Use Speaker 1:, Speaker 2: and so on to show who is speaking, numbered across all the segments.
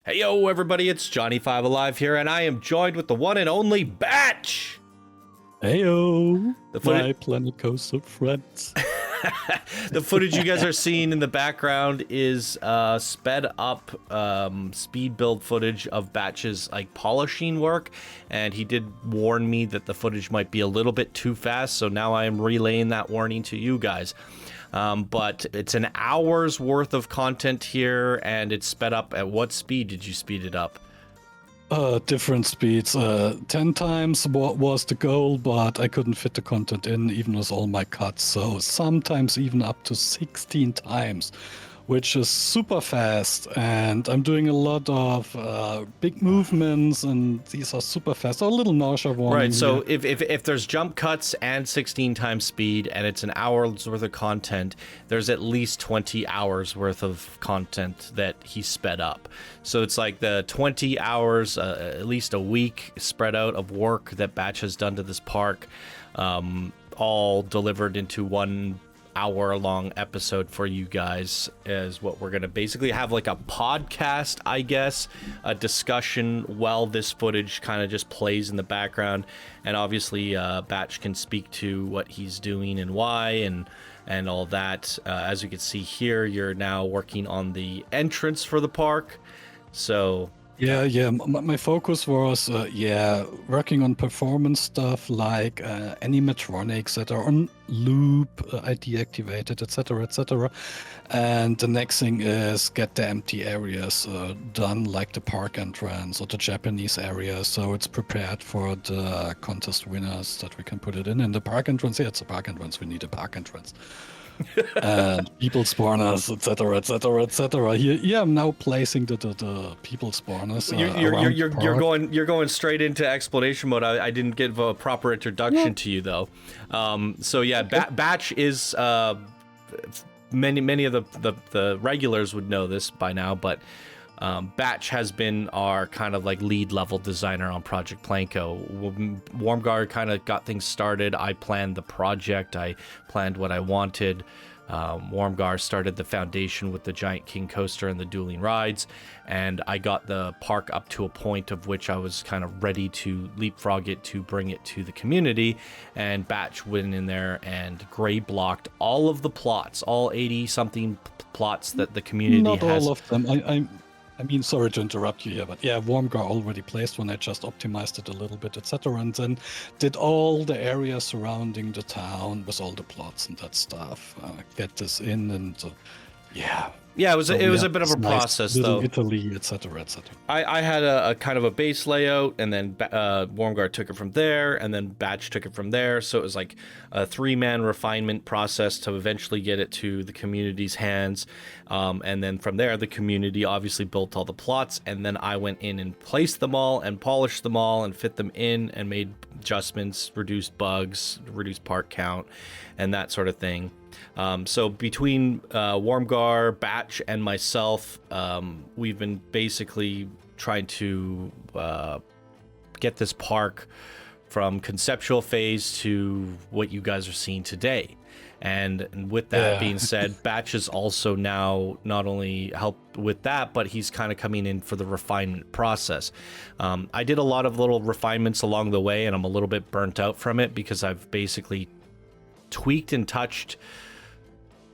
Speaker 1: Hey yo everybody, it's Johnny 5 Alive here, and I am joined with the one and only Batch!
Speaker 2: Heyo,
Speaker 1: The
Speaker 2: my PlanCo friends.
Speaker 1: The footage you guys are seeing in the background is sped up speed build footage of Batch's like polishing work, and he did warn me that the footage might be a little bit too fast, so now I am relaying that warning to you guys. But it's an hour's worth of content here, and it's sped up. At what speed did you speed it up?
Speaker 2: Different speeds. 10 times was the goal, but I couldn't fit the content in, even with all my cuts. So sometimes even up to 16 times, which is super fast. And I'm doing a lot of big movements, and these are super fast. So a little nausea warning.
Speaker 1: Right, so if there's jump cuts and 16 times speed, and it's an hour's worth of content, there's at least 20 hours worth of content that he sped up. So it's like the 20 hours, at least a week spread out of work that Batch has done to this park, all delivered into 1 hour long episode for you guys, is what we're gonna basically have, like a podcast, I guess, a discussion while this footage kind of just plays in the background. And obviously Batch can speak to what he's doing and why and all that. As you can see here, you're now working on the entrance for the park, so
Speaker 2: Yeah. My focus was, working on performance stuff like animatronics that are on loop, I deactivated, etc. And the next thing is get the empty areas done, like the park entrance or the Japanese area, so it's prepared for the contest winners that we can put it in. And the park entrance, it's a park entrance. We need a park entrance. And people spawners, etc. Here, I'm now placing the people spawners.
Speaker 1: You're going straight into explanation mode. I didn't give a proper introduction to you though. So yeah, Batch is many of the regulars would know this by now, but Batch has been our kind of like lead level designer on Project PlanCo. Warmguard kind of got things started. I planned the project. I planned what I wanted. Warmguard started the foundation with the Giant King Coaster and the dueling rides, and I got the park up to a point of which I was kind of ready to leapfrog it to bring it to the community. And Batch went in there and gray blocked all of the plots, all 80 something plots that the community
Speaker 2: Not
Speaker 1: has.
Speaker 2: all of them. I mean, sorry to interrupt you here, but yeah, Warmgar already placed one. I just optimized it a little bit, etc. And then did all the areas surrounding the town with all the plots and that stuff. Get this in and yeah.
Speaker 1: Yeah, it was a bit of a process though.
Speaker 2: Italy, etc.
Speaker 1: I had a kind of a base layout, and then Warmguard took it from there, and then Batch took it from there. So it was like a 3-man refinement process to eventually get it to the community's hands. And then from there, the community obviously built all the plots, and then I went in and placed them all and polished them all and fit them in and made adjustments, reduced bugs, reduced part count, and that sort of thing. So between Warmgar, Batch, and myself, we've been basically trying to get this park from conceptual phase to what you guys are seeing today. And with that being said, Batch is also now not only helped with that, but he's kind of coming in for the refinement process. I did a lot of little refinements along the way, and I'm a little bit burnt out from it because I've basically tweaked and touched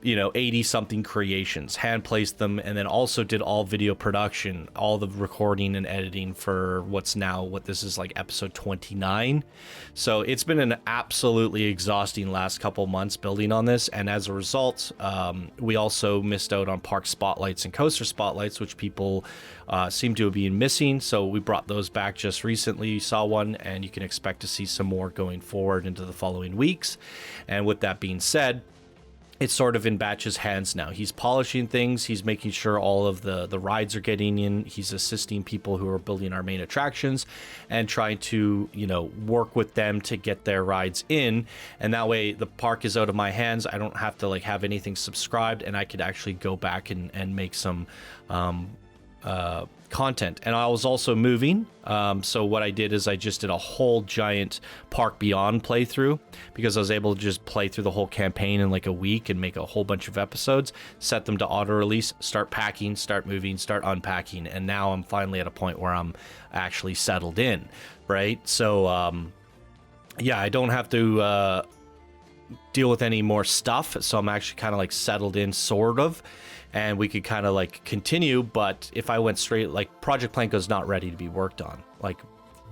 Speaker 1: 80 something creations, hand placed them, and then also did all video production, all the recording and editing for what this is like episode 29. So it's been an absolutely exhausting last couple months building on this, and as a result, we also missed out on park spotlights and coaster spotlights, which people seem to have been missing. So we brought those back just recently. You saw one, and you can expect to see some more going forward into the following weeks. And with that being said, it's sort of in Batch's hands now. He's polishing things. He's making sure all of the rides are getting in. He's assisting people who are building our main attractions and trying to, work with them to get their rides in. And that way the park is out of my hands. I don't have to have anything subscribed, and I could actually go back and make some content. And I was also moving. So what I did is I just did a whole giant Park Beyond playthrough because I was able to just play through the whole campaign in like a week and make a whole bunch of episodes, set them to auto release, start packing, start moving, start unpacking. And now I'm finally at a point where I'm actually settled in, right? So, yeah, I don't have to deal with any more stuff. So I'm actually kind of like settled in, sort of. And we could kind of like continue, but if I went straight, like Project PlanCo is not ready to be worked on. Like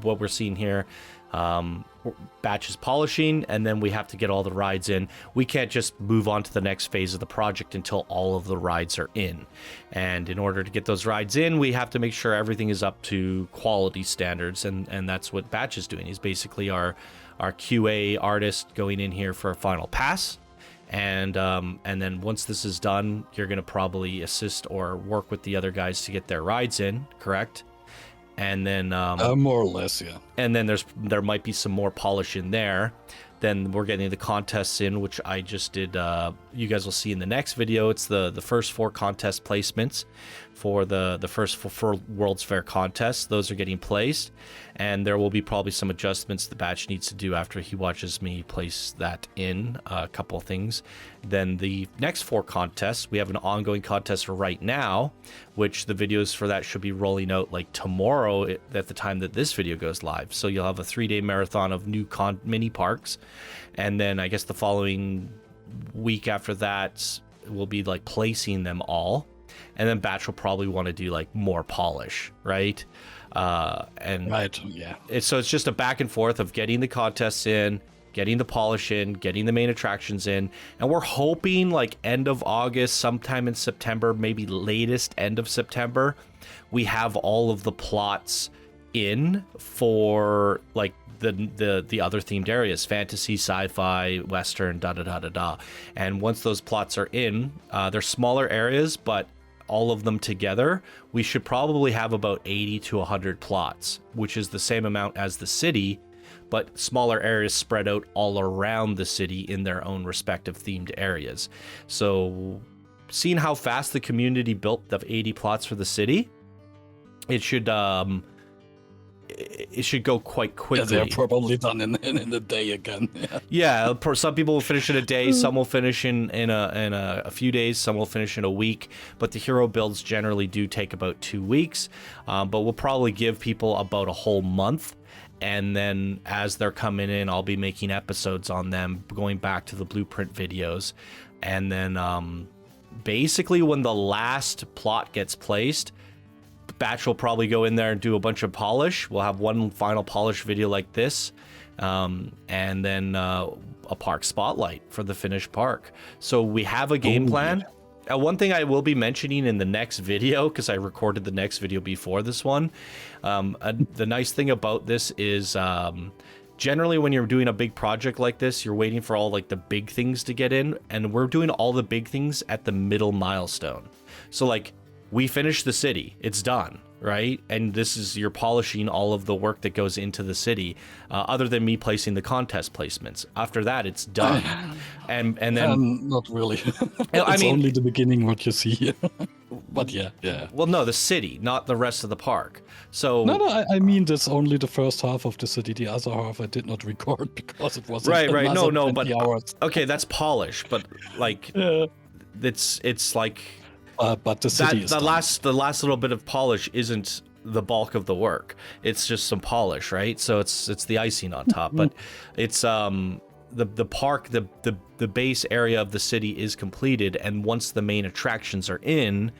Speaker 1: what we're seeing here, batch is polishing, and then we have to get all the rides in. We can't just move on to the next phase of the project until all of the rides are in. And in order to get those rides in, we have to make sure everything is up to quality standards, and that's what Batch is doing. He's basically our QA artist going in here for a final pass. And then once this is done, you're going to probably assist or work with the other guys to get their rides in, correct? And then
Speaker 2: more or less, yeah.
Speaker 1: And then there might be some more polish in there. Then we're getting the contests in, which I just did. You guys will see in the next video. It's the first 4 contest placements for the first 4 World's Fair contests. Those are getting placed, and there will be probably some adjustments the batch needs to do after he watches me place that in, a couple of things. Then the next 4 contests, we have an ongoing contest right now, which the videos for that should be rolling out like tomorrow at the time that this video goes live. So you'll have a 3-day marathon of new mini parks, and then I guess the following week after that will be like placing them all. And then Batch will probably want to do like more polish, right? And
Speaker 2: right, yeah.
Speaker 1: So it's just a back and forth of getting the contests in, getting the polish in, getting the main attractions in, and we're hoping like end of August, sometime in September, maybe latest end of September, we have all of the plots in for like the other themed areas: fantasy, sci-fi, western, da. And once those plots are in, they're smaller areas, but all of them together, we should probably have about 80 to 100 plots, which is the same amount as the city, but smaller areas spread out all around the city in their own respective themed areas. So seeing how fast the community built the 80 plots for the city, it should go quite quickly.
Speaker 2: Yeah, they're probably done in a day again.
Speaker 1: Yeah, some people will finish in a day, some will finish in a few days, some will finish in a week, but the hero builds generally do take about 2 weeks, but we'll probably give people about a whole month. And then as they're coming in, I'll be making episodes on them, going back to the blueprint videos. And then basically when the last plot gets placed, Batch will probably go in there and do a bunch of polish. We'll have one final polish video like this, and then a park spotlight for the finished park. So we have a game plan. Yeah. One thing I will be mentioning in the next video, because I recorded the next video before this one, the nice thing about this is generally when you're doing a big project like this, you're waiting for all like the big things to get in, and we're doing all the big things at the middle milestone. So like, we finished the city, it's done, right? And this is, you're polishing all of the work that goes into the city, other than me placing the contest placements. After that, it's done. And then
Speaker 2: not really.
Speaker 1: I mean,
Speaker 2: only the beginning what you see here. But yeah.
Speaker 1: Well, no, the city, not the rest of the park. So
Speaker 2: no, I mean that's only the first half of the city. The other half I did not record because it was
Speaker 1: right. No, but
Speaker 2: hours.
Speaker 1: Okay, that's polish, but like it's like.
Speaker 2: But the city is
Speaker 1: the
Speaker 2: done.
Speaker 1: last little bit of polish isn't the bulk of the work. It's just some polish, right? So it's the icing on top. But it's the park, the base area of the city is completed, and once the main attractions are in,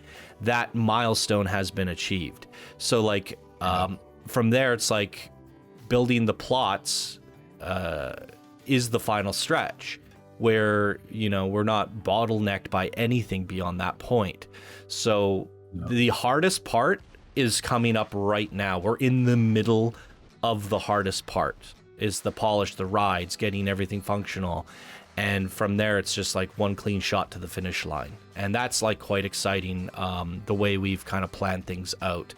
Speaker 1: that milestone has been achieved. So like from there, it's like building the plots is the final stretch, where, you know, we're not bottlenecked by anything beyond that point. So the hardest part is coming up right now. We're in the middle of the hardest part, is the polish, the rides, getting everything functional. And from there, it's just like one clean shot to the finish line. And that's like quite exciting, the way we've kind of planned things out.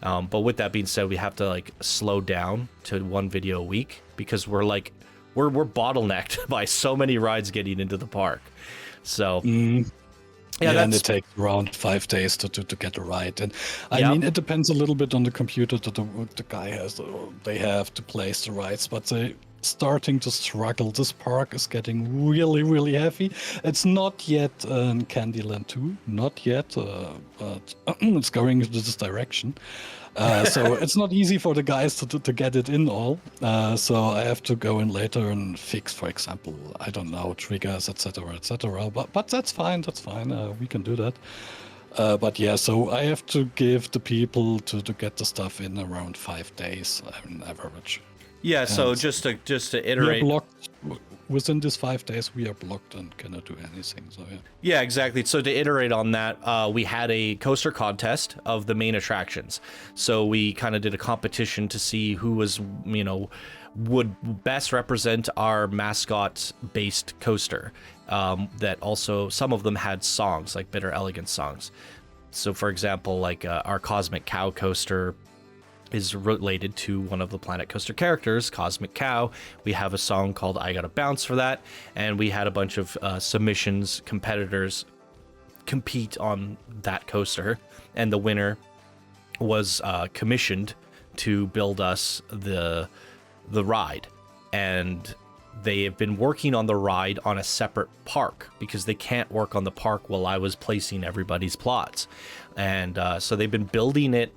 Speaker 1: But with that being said, we have to like slow down to one video a week, because we're like, we're bottlenecked by so many rides getting into the park. So Yeah,
Speaker 2: Yeah, and
Speaker 1: that's
Speaker 2: it takes around 5 days to get it right. And I
Speaker 1: yep.
Speaker 2: mean, it depends a little bit on the computer that the guy has. They have to place the rides, but they starting to struggle. This park is getting really, really heavy. It's not yet Candyland 2, not yet, but it's going in this direction. So it's not easy for the guys to get it in all. So I have to go in later and fix, for example, I don't know, triggers, etc., etc. But that's fine. That's fine. We can do that. But yeah, so I have to give the people to get the stuff in around 5 days on average.
Speaker 1: Yeah, so
Speaker 2: And
Speaker 1: just to
Speaker 2: we are
Speaker 1: iterate.
Speaker 2: blocked within these 5 days. We are blocked and cannot do anything. So yeah.
Speaker 1: Yeah, exactly. So to iterate on that, we had a coaster contest of the main attractions. So we kind of did a competition to see who was, would best represent our mascot-based coaster. That also, some of them had songs, like Bitter Elegance songs. So for example, like our Cosmic Cow coaster is related to one of the Planet Coaster characters, Cosmic Cow. We have a song called I Gotta Bounce for that, and we had a bunch of submissions, competitors compete on that coaster, and the winner was commissioned to build us the ride. And they have been working on the ride on a separate park because they can't work on the park while I was placing everybody's plots. And so they've been building it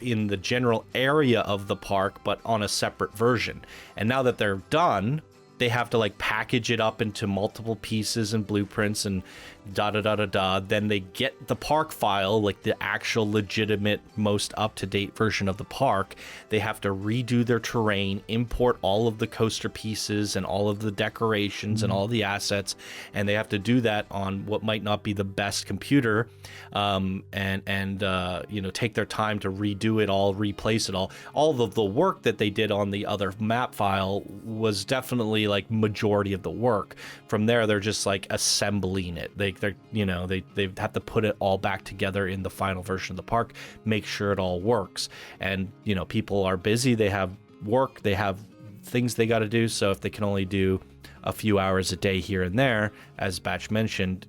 Speaker 1: in the general area of the park, but on a separate version. And now that they're done, they have to like package it up into multiple pieces and blueprints and then they get the park file, like the actual legitimate most up-to-date version of the park. They have to redo their terrain, import all of the coaster pieces and all of the decorations and all the assets, and they have to do that on what might not be the best computer, and take their time to redo it all, replace it all of the work that they did on the other map file was definitely like majority of the work. From there, they're just like assembling it. They have to put it all back together in the final version of the park, make sure it all works. And people are busy, they have work, they have things they got to do. So if they can only do a few hours a day here and there, as Batch mentioned,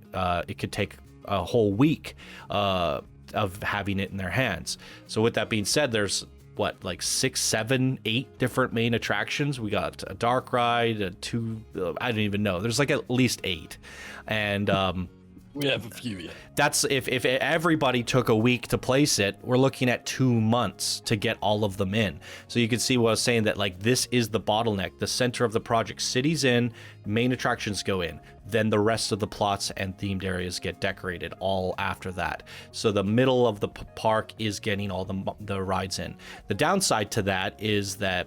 Speaker 1: it could take a whole week of having it in their hands. So with that being said, there's like 6, 7, 8 different main attractions. We got a dark ride, I don't even know. There's like at least 8. And
Speaker 2: we have a few, yeah.
Speaker 1: That's if everybody took a week to place it, we're looking at 2 months to get all of them in. So you can see what I was saying, that like this is the bottleneck, the center of the project. Cities in, main attractions go in, then the rest of the plots and themed areas get decorated all after that. So the middle of the park is getting all the rides in. The downside to that is that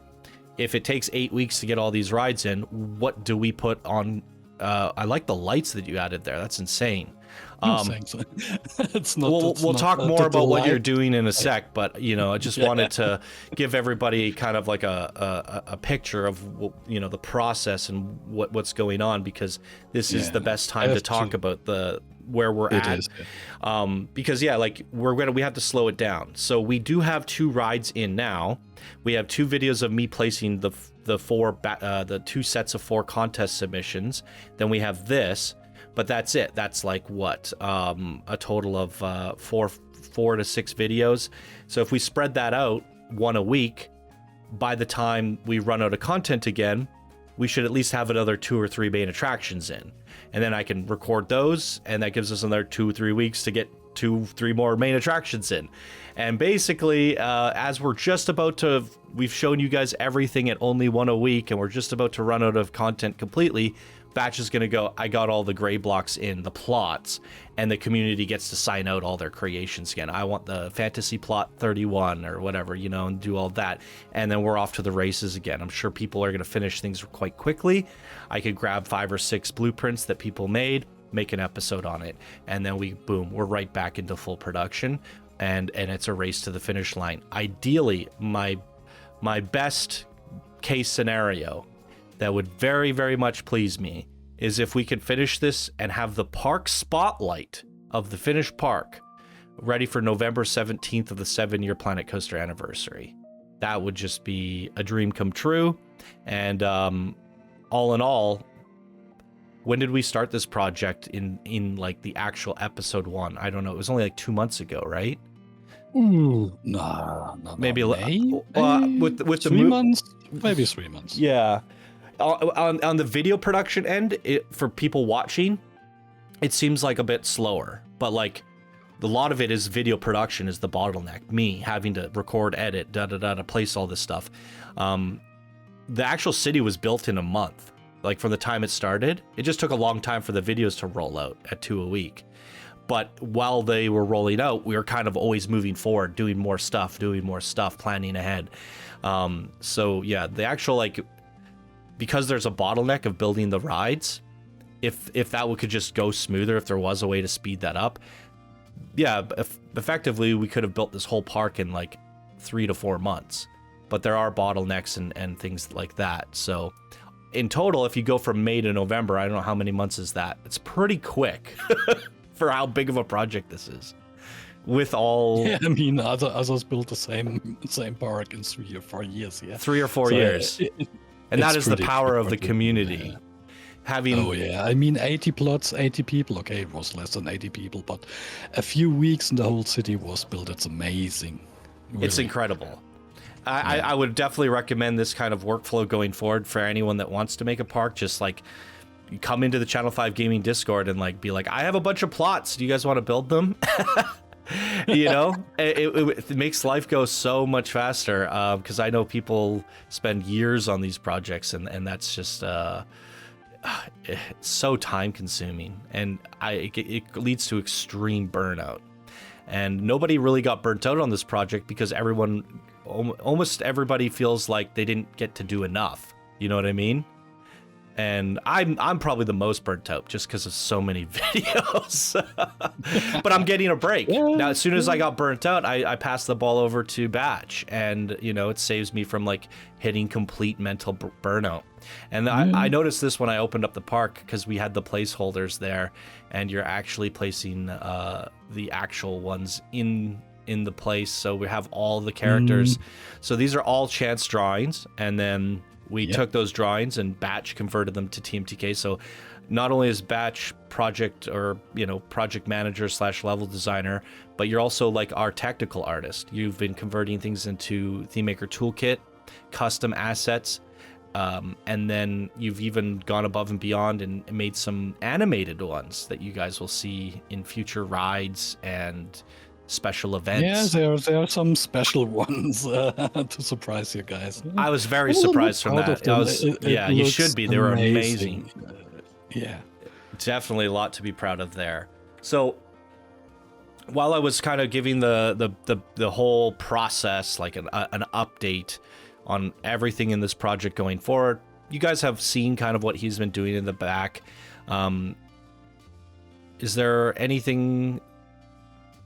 Speaker 1: if it takes 8 weeks to get all these rides in, what do we put on? I like the lights that you added there. That's insane.
Speaker 2: It's not.
Speaker 1: We'll talk more about what you're doing in a sec, but I just wanted to give everybody kind of like a picture of the process and what's going on, because this is the best time to talk about where we're at.
Speaker 2: Is, yeah.
Speaker 1: Because we have to slow it down. So we do have 2 rides in now. We have 2 videos of me placing the 2 sets of 4 contest submissions. Then we have this. But that's it. That's like what? A total of 4 to 6 videos. So if we spread that out, 1 a week, by the time we run out of content again, we should at least have another 2 or 3 main attractions in. And then I can record those, and that gives us another 2 or 3 weeks to get 2, 3 more main attractions in. And basically, as we're just about to, we've shown you guys everything at only 1 a week, and we're just about to run out of content completely, Batch is going to go, I got all the gray blocks in the plots, and the community gets to sign out all their creations again. I want the fantasy plot 31 or whatever, and do all that. And then we're off to the races again. I'm sure people are going to finish things quite quickly. I could grab 5 or 6 blueprints that people made, make an episode on it, and then we're right back into full production, and it's a race to the finish line. Ideally, my best case scenario that would very, very much please me is if we could finish this and have the park spotlight of the finished park ready for November 17th of the 7-year Planet Coaster anniversary. That would just be a dream come true. And all in all, when did we start this project in like the actual episode 1? I don't know. It was only like 2 months ago, right?
Speaker 2: Ooh, no,
Speaker 1: Maybe
Speaker 2: maybe
Speaker 1: with the
Speaker 2: 3 months, maybe 3 months.
Speaker 1: Yeah. On the video production end, for people watching, it seems like a bit slower, but like a lot of it is video production is the bottleneck. Me having to record, edit, to place all this stuff. The actual city was built in a month. Like from the time it started, it just took a long time for the videos to roll out at 2 a week. But while they were rolling out, we were kind of always moving forward, doing more stuff, planning ahead. So yeah, the actual like, because there's a bottleneck of building the rides, if that could just go smoother, if there was a way to speed that up, yeah, effectively we could have built this whole park in like 3 to 4 months. But there are bottlenecks and things like that. So in total, if you go from May to November, I don't know how many months is that. It's pretty quick for how big of a project this is. With all...
Speaker 2: Yeah, I mean, others built the same park in 3 or 4 years, yeah.
Speaker 1: 3 or 4 years. And that is the power of the community.
Speaker 2: Yeah.
Speaker 1: Having...
Speaker 2: Oh yeah, I mean 80 plots, 80 people. Okay, it was less than 80 people, but a few weeks and the whole city was built. It's amazing. Really.
Speaker 1: It's incredible. I would definitely recommend this kind of workflow going forward for anyone that wants to make a park. Just like come into the Channel 5 Gaming Discord and like be like, I have a bunch of plots. Do you guys want to build them? You know, it makes life go so much faster because I know people spend years on these projects and that's just it's so time consuming and it leads to extreme burnout. And nobody really got burnt out on this project because almost everybody feels like they didn't get to do enough. You know what I mean? And I'm probably the most burnt out just because of so many videos. But I'm getting a break. Yeah, now, as soon as I got burnt out, I passed the ball over to Batch. And, you know, it saves me from like hitting complete mental burnout. And I noticed this when I opened up the park because we had the placeholders there. And you're actually placing the actual ones in the place. So we have all the characters. So these are all chance drawings. And then we took those drawings and Batch converted them to TMTK. So not only is Batch project manager / level designer, but you're also like our technical artist. You've been converting things into Thememaker Toolkit, custom assets, and then you've even gone above and beyond and made some animated ones that you guys will see in future rides and special events.
Speaker 2: Yeah, there are some special ones to surprise you guys.
Speaker 1: I was very surprised from that. You should be. They were amazing.
Speaker 2: Yeah,
Speaker 1: definitely a lot to be proud of there. So while I was kind of giving the whole process like an update on everything in this project going forward, you guys have seen kind of what he's been doing in the back. Is there anything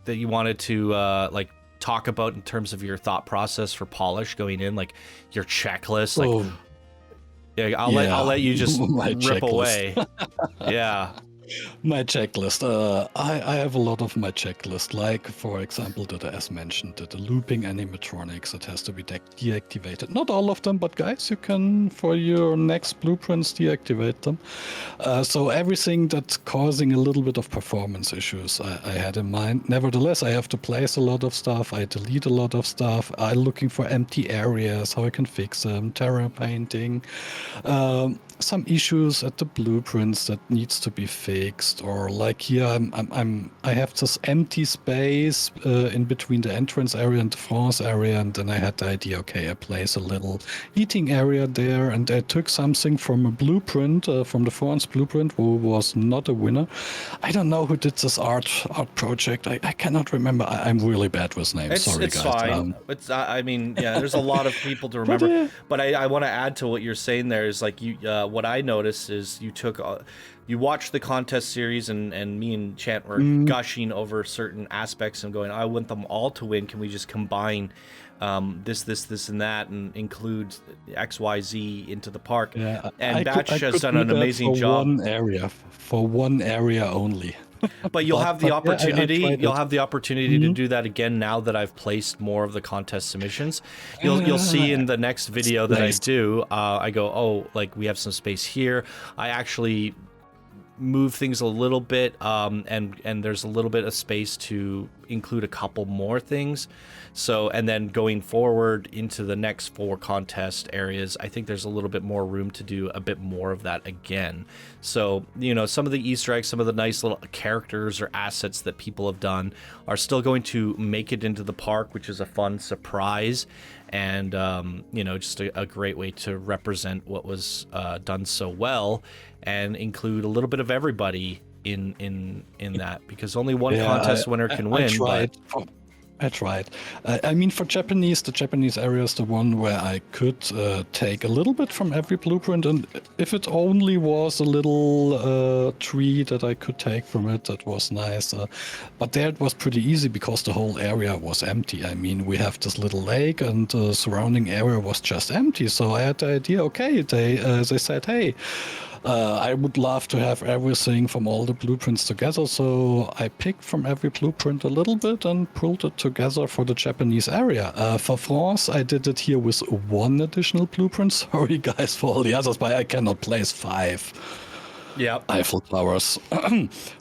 Speaker 1: that you wanted to like talk about in terms of your thought process for polish going in, like your checklist? Like, I'll let you just rip away. Yeah.
Speaker 2: My checklist. I have a lot of my checklist, like for example, as mentioned, the looping animatronics that has to be deactivated. Not all of them, but guys, you can for your next blueprints deactivate them. So everything that's causing a little bit of performance issues, I had in mind. Nevertheless, I have to place a lot of stuff. I delete a lot of stuff. I'm looking for empty areas, how I can fix them. Terra painting. Some issues at the blueprints that needs to be fixed, or like here I have this empty space in between the entrance area and the France area, and then I had the idea, okay, I place a little eating area there, and I took something from a blueprint from the France blueprint, who was not a winner. I don't know who did this art project. I cannot remember. I'm really bad with names. Sorry,
Speaker 1: it's
Speaker 2: guys.
Speaker 1: Fine. I mean, yeah, there's a lot of people to remember. But I want to add to what you're saying there is like you. What I noticed is you watched the contest series and me and Chant were gushing over certain aspects and going, I want them all to win. Can we just combine this and that and include XYZ into the park?
Speaker 2: Yeah,
Speaker 1: and Batch has done an amazing job.
Speaker 2: For one area only.
Speaker 1: But you'll have the opportunity. You'll have the opportunity to do that again now that I've placed more of the contest submissions. You'll see in the next video that I do. I go, oh, like we have some space here. I actually move things a little bit, and there's a little bit of space to include a couple more things. So, and then going forward into the next 4 contest areas, I think there's a little bit more room to do a bit more of that again. So, you know, some of the Easter eggs, some of the nice little characters or assets that people have done are still going to make it into the park, which is a fun surprise. And, you know, just a great way to represent what was done so well and include a little bit of everybody in that, because only one contest winner can win.
Speaker 2: I tried. I mean, for Japanese, the Japanese area is the one where I could take a little bit from every blueprint, and if it only was a little tree that I could take from it, that was nice. But there it was pretty easy because the whole area was empty. I mean, we have this little lake, and the surrounding area was just empty. So I had the idea, okay, they said, hey, I would love to have everything from all the blueprints together, so I picked from every blueprint a little bit and pulled it together for the Japanese area. For France, I did it here with 1 additional blueprint. Sorry guys for all the others, but I cannot place 5.
Speaker 1: Yeah,
Speaker 2: Eiffel Towers.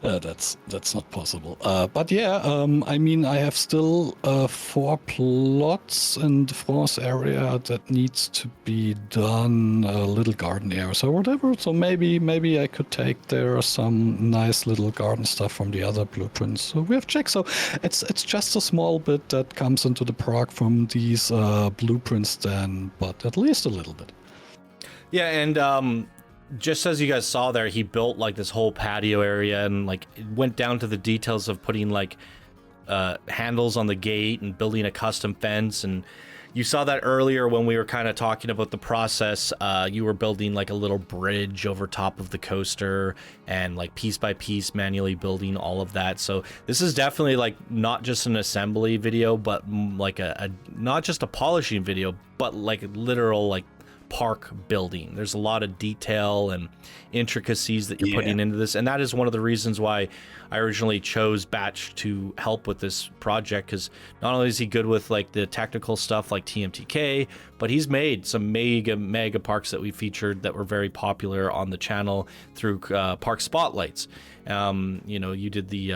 Speaker 2: That's not possible. But yeah, I mean, I have still 4 plots in the France area that needs to be done, little garden areas or whatever. So maybe I could take there some nice little garden stuff from the other blueprints. So we have checked. So it's just a small bit that comes into the park from these blueprints then, but at least a little bit.
Speaker 1: yeah, and just as you guys saw there, he built like this whole patio area and like it went down to the details of putting like handles on the gate and building a custom fence. And you saw that earlier when we were kind of talking about the process. You were building like a little bridge over top of the coaster and like piece by piece manually building all of that. So this is definitely like not just an assembly video, but like a not just a polishing video, but like literal like park building. There's a lot of detail and intricacies that you're putting into this, and that is one of the reasons why I originally chose Batch to help with this project, because not only is he good with like the technical stuff like TMTK, but he's made some mega parks that we featured that were very popular on the channel through park spotlights. You know, you did the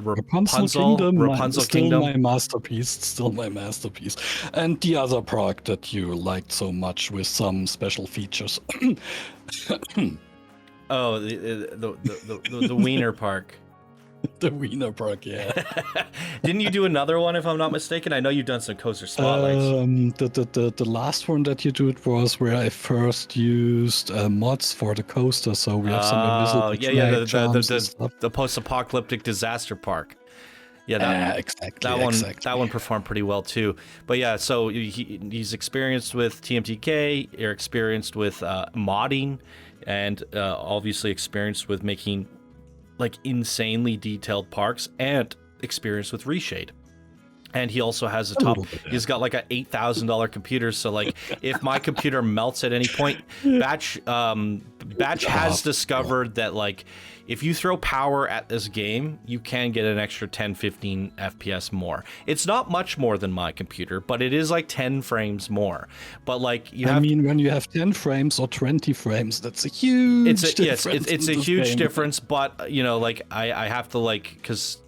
Speaker 1: Rapunzel Kingdom.
Speaker 2: Still my masterpiece. And the other park that you liked so much with some special features.
Speaker 1: Oh, the Wiener Park.
Speaker 2: The Wiener Park, yeah.
Speaker 1: Didn't you do another one, if I'm not mistaken? I know you've done some coaster spotlights.
Speaker 2: The last one that you did was where I first used mods for the coaster, so we have some invisible
Speaker 1: the post-apocalyptic disaster park. Yeah,
Speaker 2: exactly.
Speaker 1: That one performed pretty well too. But yeah, so he's experienced with TMTK, you're experienced with modding, and obviously experienced with making like insanely detailed parks, and experience with reshade. And he also has he's got like a $8,000 computer, so like if my computer melts at any point, Batch has discovered that like if you throw power at this game, you can get an extra 10-15 FPS more. It's not much more than my computer, but it is like 10 frames more. But like
Speaker 2: when you have 10 frames or 20 frames, that's a huge difference.
Speaker 1: Yes, it's a huge difference, but you know, like I have to like, because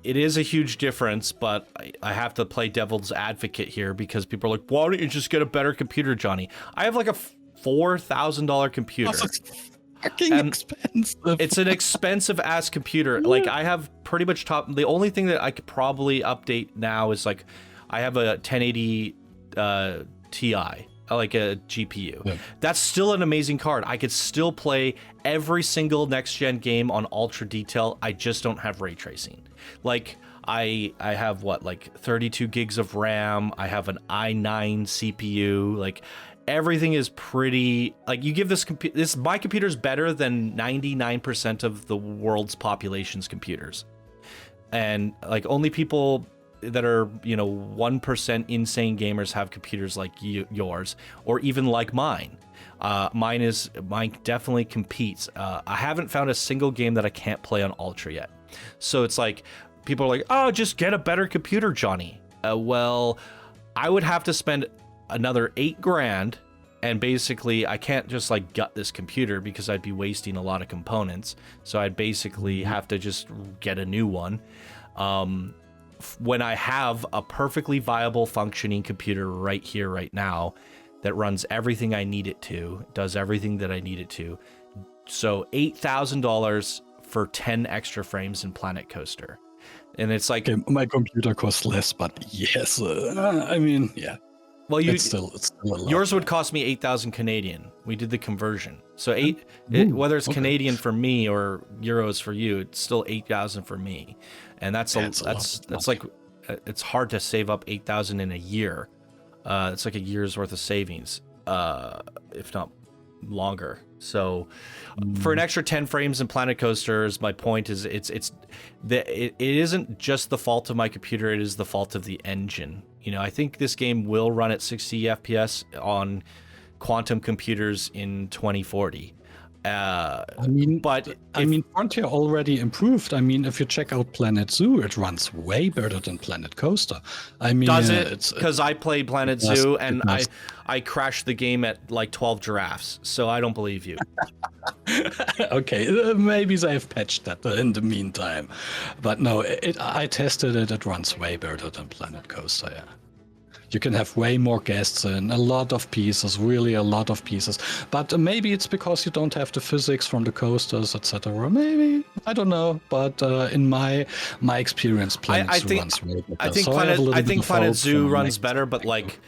Speaker 1: it is a huge difference, but I have to play devil's advocate here, because people are like, why don't you just get a better computer, Johnny? I have like a $4,000 computer.
Speaker 2: Fucking expensive.
Speaker 1: It's an expensive ass computer. Like I have pretty much the only thing that I could probably update now is like I have a 1080 Ti, like a GPU. Yeah. That's still an amazing card. I could still play every single next gen game on ultra detail. I just don't have ray tracing. Like I have what, like 32 gigs of RAM. I have an i9 CPU. Like everything is pretty, like you give my computer's better than 99% of the world's population's computers. And like only people that are, you know, 1% insane gamers have computers like yours, or even like mine. Mine definitely competes. I haven't found a single game that I can't play on ultra yet. So it's like people are like, oh, just get a better computer, Johnny. Well, I would have to spend another $8,000 And basically, I can't just like gut this computer because I'd be wasting a lot of components. So I'd basically have to just get a new one. When I have a perfectly viable functioning computer right here, right now, that runs everything I need it to, does everything that I need it to. So $8,000 for 10 extra frames in Planet Coaster. And it's like,
Speaker 2: Okay, my computer costs less, but yes, I mean, yeah.
Speaker 1: well,
Speaker 2: It's still a lot.
Speaker 1: yours would cost me 8,000 Canadian. We did the conversion. So whether it's
Speaker 2: okay.
Speaker 1: Canadian for me or euros for you, it's still 8,000 for me. And that's like, it's hard to save up 8,000 in a year. It's like a year's worth of savings, if not longer. So for an extra 10 frames in Planet Coasters, my point is it isn't just the fault of my computer, it is the fault of the engine. You know, I think this game will run at 60 FPS on quantum computers in 2040.
Speaker 2: Frontier already improved. I mean, if you check out Planet Zoo, it runs way better than Planet Coaster. I mean,
Speaker 1: does it? Because I played Planet Zoo and
Speaker 2: must.
Speaker 1: I crashed the game at like 12 giraffes, so I don't believe you.
Speaker 2: Okay, maybe they've patched that in the meantime, but no, I tested it. It runs way better than Planet Coaster. Yeah. You can have way more guests and a lot of pieces, really a lot of pieces. But maybe it's because you don't have the physics from the coasters, etc. Maybe, I don't know. But in my experience, Planet Zoo runs way better.
Speaker 1: I think Planet Zoo runs better, but like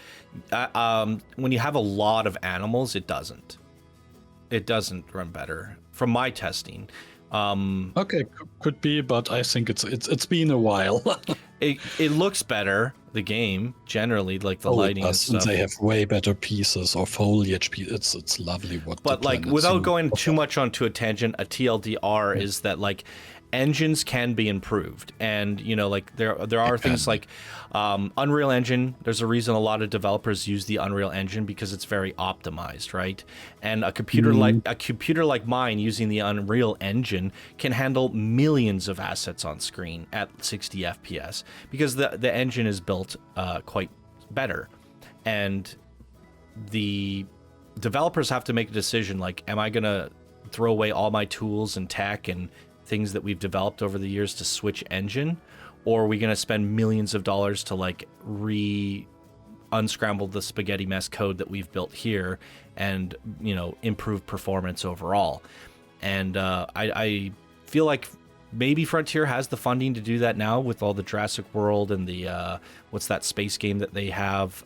Speaker 1: when you have a lot of animals, it doesn't run better from my testing.
Speaker 2: Okay, could be, but I think it's been a while.
Speaker 1: It looks better, the game, generally, like the lighting and stuff.
Speaker 2: They have way better pieces or foliage. It's lovely what.
Speaker 1: But like, without going too much onto a tangent, a TLDR is that like engines can be improved, and you know, like there are things like Unreal Engine. There's a reason a lot of developers use the Unreal Engine because it's very optimized, right? And a computer like mine using the Unreal Engine can handle millions of assets on screen at 60 FPS because the engine is built quite better, and the developers have to make a decision like, am I gonna throw away all my tools and tech and things that we've developed over the years to switch engine, or are we going to spend millions of dollars to like unscramble the spaghetti mess code that we've built here and, you know, improve performance overall? And I feel like maybe Frontier has the funding to do that now with all the Jurassic World and the what's that space game that they have.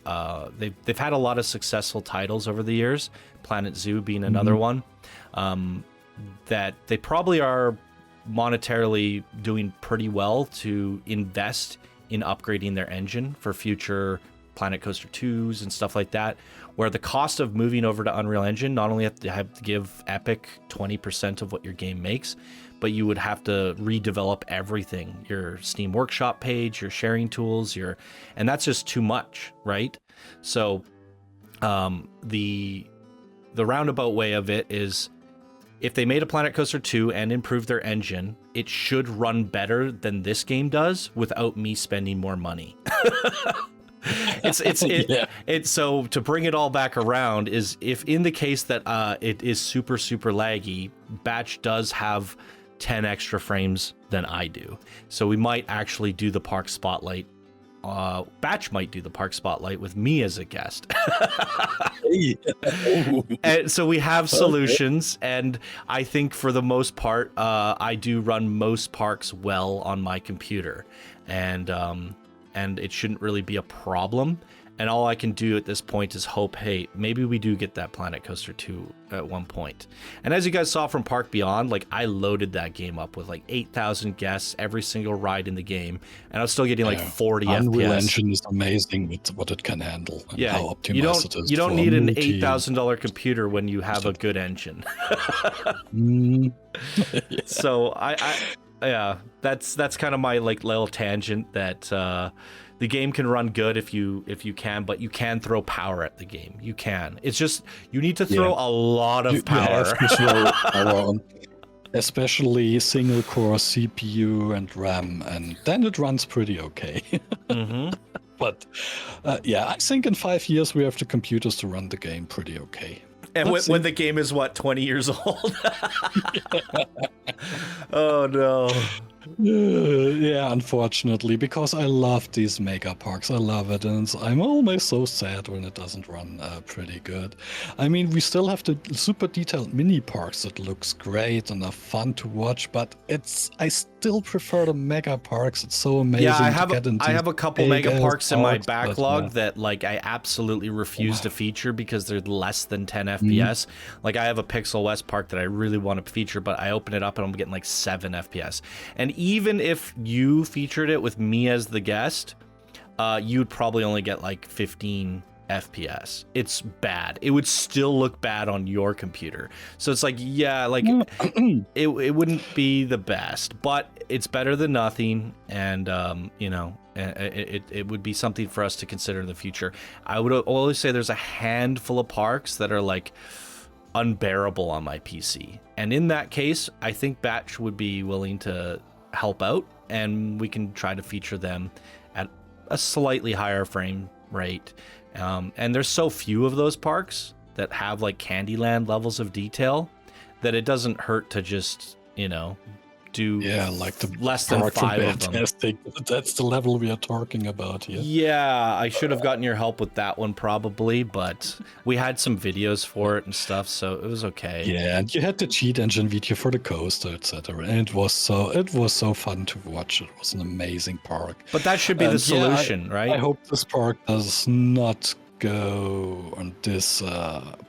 Speaker 1: They've had a lot of successful titles over the years, Planet Zoo being another one, that they probably are monetarily doing pretty well to invest in upgrading their engine for future Planet Coaster 2s and stuff like that, where the cost of moving over to Unreal Engine, not only have to give Epic 20% of what your game makes, but you would have to redevelop everything, your Steam Workshop page, your sharing tools, and that's just too much, right? So the roundabout way of it is, if they made a Planet Coaster 2 and improved their engine, it should run better than this game does without me spending more money. So to bring it all back around is, if in the case that it is super laggy, Batch does have 10 extra frames than I do. So we might actually do the Park Spotlight. Batch might do the Park Spotlight with me as a guest. And so we have solutions, and I think for the most part, I do run most parks well on my computer, and it shouldn't really be a problem. And all I can do at this point is hope, hey, maybe we do get that Planet Coaster 2 at one point. And as you guys saw from Park Beyond, like, I loaded that game up with like 8,000 guests, every single ride in the game, and I was still getting like 40 FPS.
Speaker 2: Unreal Engine is amazing with what it can handle and how optimized it is.
Speaker 1: You don't need an $8,000 computer when you have a good engine. So I that's kind of my like little tangent that the game can run good if you can, but you can throw power at the game. You can. It's just you need to throw a lot of power.
Speaker 2: You have to throw power on, especially single core CPU and RAM, and then it runs pretty okay. But yeah, I think in 5 years we have the computers to run the game pretty okay.
Speaker 1: And when the game is, what, 20 years old? Oh, no.
Speaker 2: Yeah, unfortunately, because I love these mega parks. I love it, and I'm always so sad when it doesn't run pretty good. I mean, we still have the super detailed mini parks that looks great and are fun to watch, but I still prefer the mega parks. It's so amazing
Speaker 1: Yeah,
Speaker 2: to get into.
Speaker 1: I have a couple
Speaker 2: big
Speaker 1: mega
Speaker 2: ass
Speaker 1: parks in my
Speaker 2: parks,
Speaker 1: backlog
Speaker 2: but,
Speaker 1: that like I absolutely refuse to feature because they're less than 10 FPS. Like I have a Pixel West park that I really want to feature, but I open it up and I'm getting like 7 FPS. And even if you featured it with me as the guest, you'd probably only get like 15 FPS. It's bad. It would still look bad on your computer. So it's like, yeah, like it wouldn't be the best, but it's better than nothing. And, you know, it would be something for us to consider in the future. I would always say there's a handful of parks that are like unbearable on my PC. And in that case, I think Batch would be willing to help out and we can try to feature them at a slightly higher frame rate. And there's so few of those parks that have like Candyland levels of detail that it doesn't hurt to just, you know, do
Speaker 2: like the
Speaker 1: less than 5 of them.
Speaker 2: That's the level we are talking about here.
Speaker 1: Yeah, I should have gotten your help with that one probably, but we had some videos for it and stuff, so it was okay.
Speaker 2: Yeah, and you had the cheat engine video for the coaster, etc. And it was so fun to watch. It was an amazing park.
Speaker 1: But that should be the solution, right?
Speaker 2: I hope this park does not go on this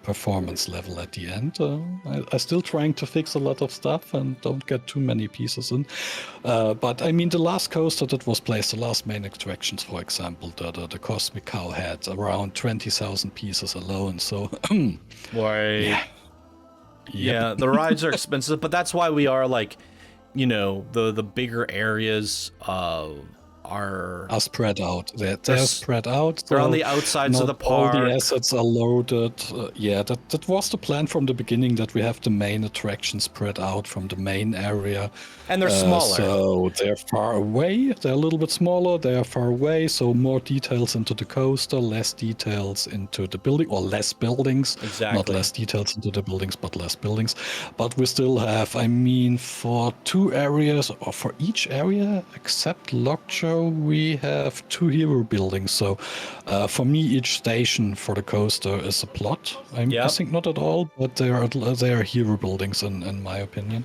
Speaker 2: performance level at the end. I'm still trying to fix a lot of stuff and don't get too many pieces in. But I mean, the last coaster that was placed, the last main attractions, for example, the Cosmic Cow had around 20,000 pieces alone. So,
Speaker 1: right. Yeah, the rides are expensive, but that's why we are like, you know, the bigger areas are
Speaker 2: spread out. They're spread out.
Speaker 1: They're on the outsides of the park.
Speaker 2: All the assets are loaded. Yeah, that was the plan from the beginning, that we have the main attractions spread out from the main area.
Speaker 1: And they're smaller.
Speaker 2: So they're far away. They're a little bit smaller. They are far away. So more details into the coaster, less details into the building, or less buildings.
Speaker 1: Exactly.
Speaker 2: Not less details into the buildings, but less buildings. But we still have, I mean, for 2 areas, or for each area, except Lockjaw, we have 2 hero buildings. So for me, each station for the coaster is a plot. I think not at all, but they are hero buildings in my opinion.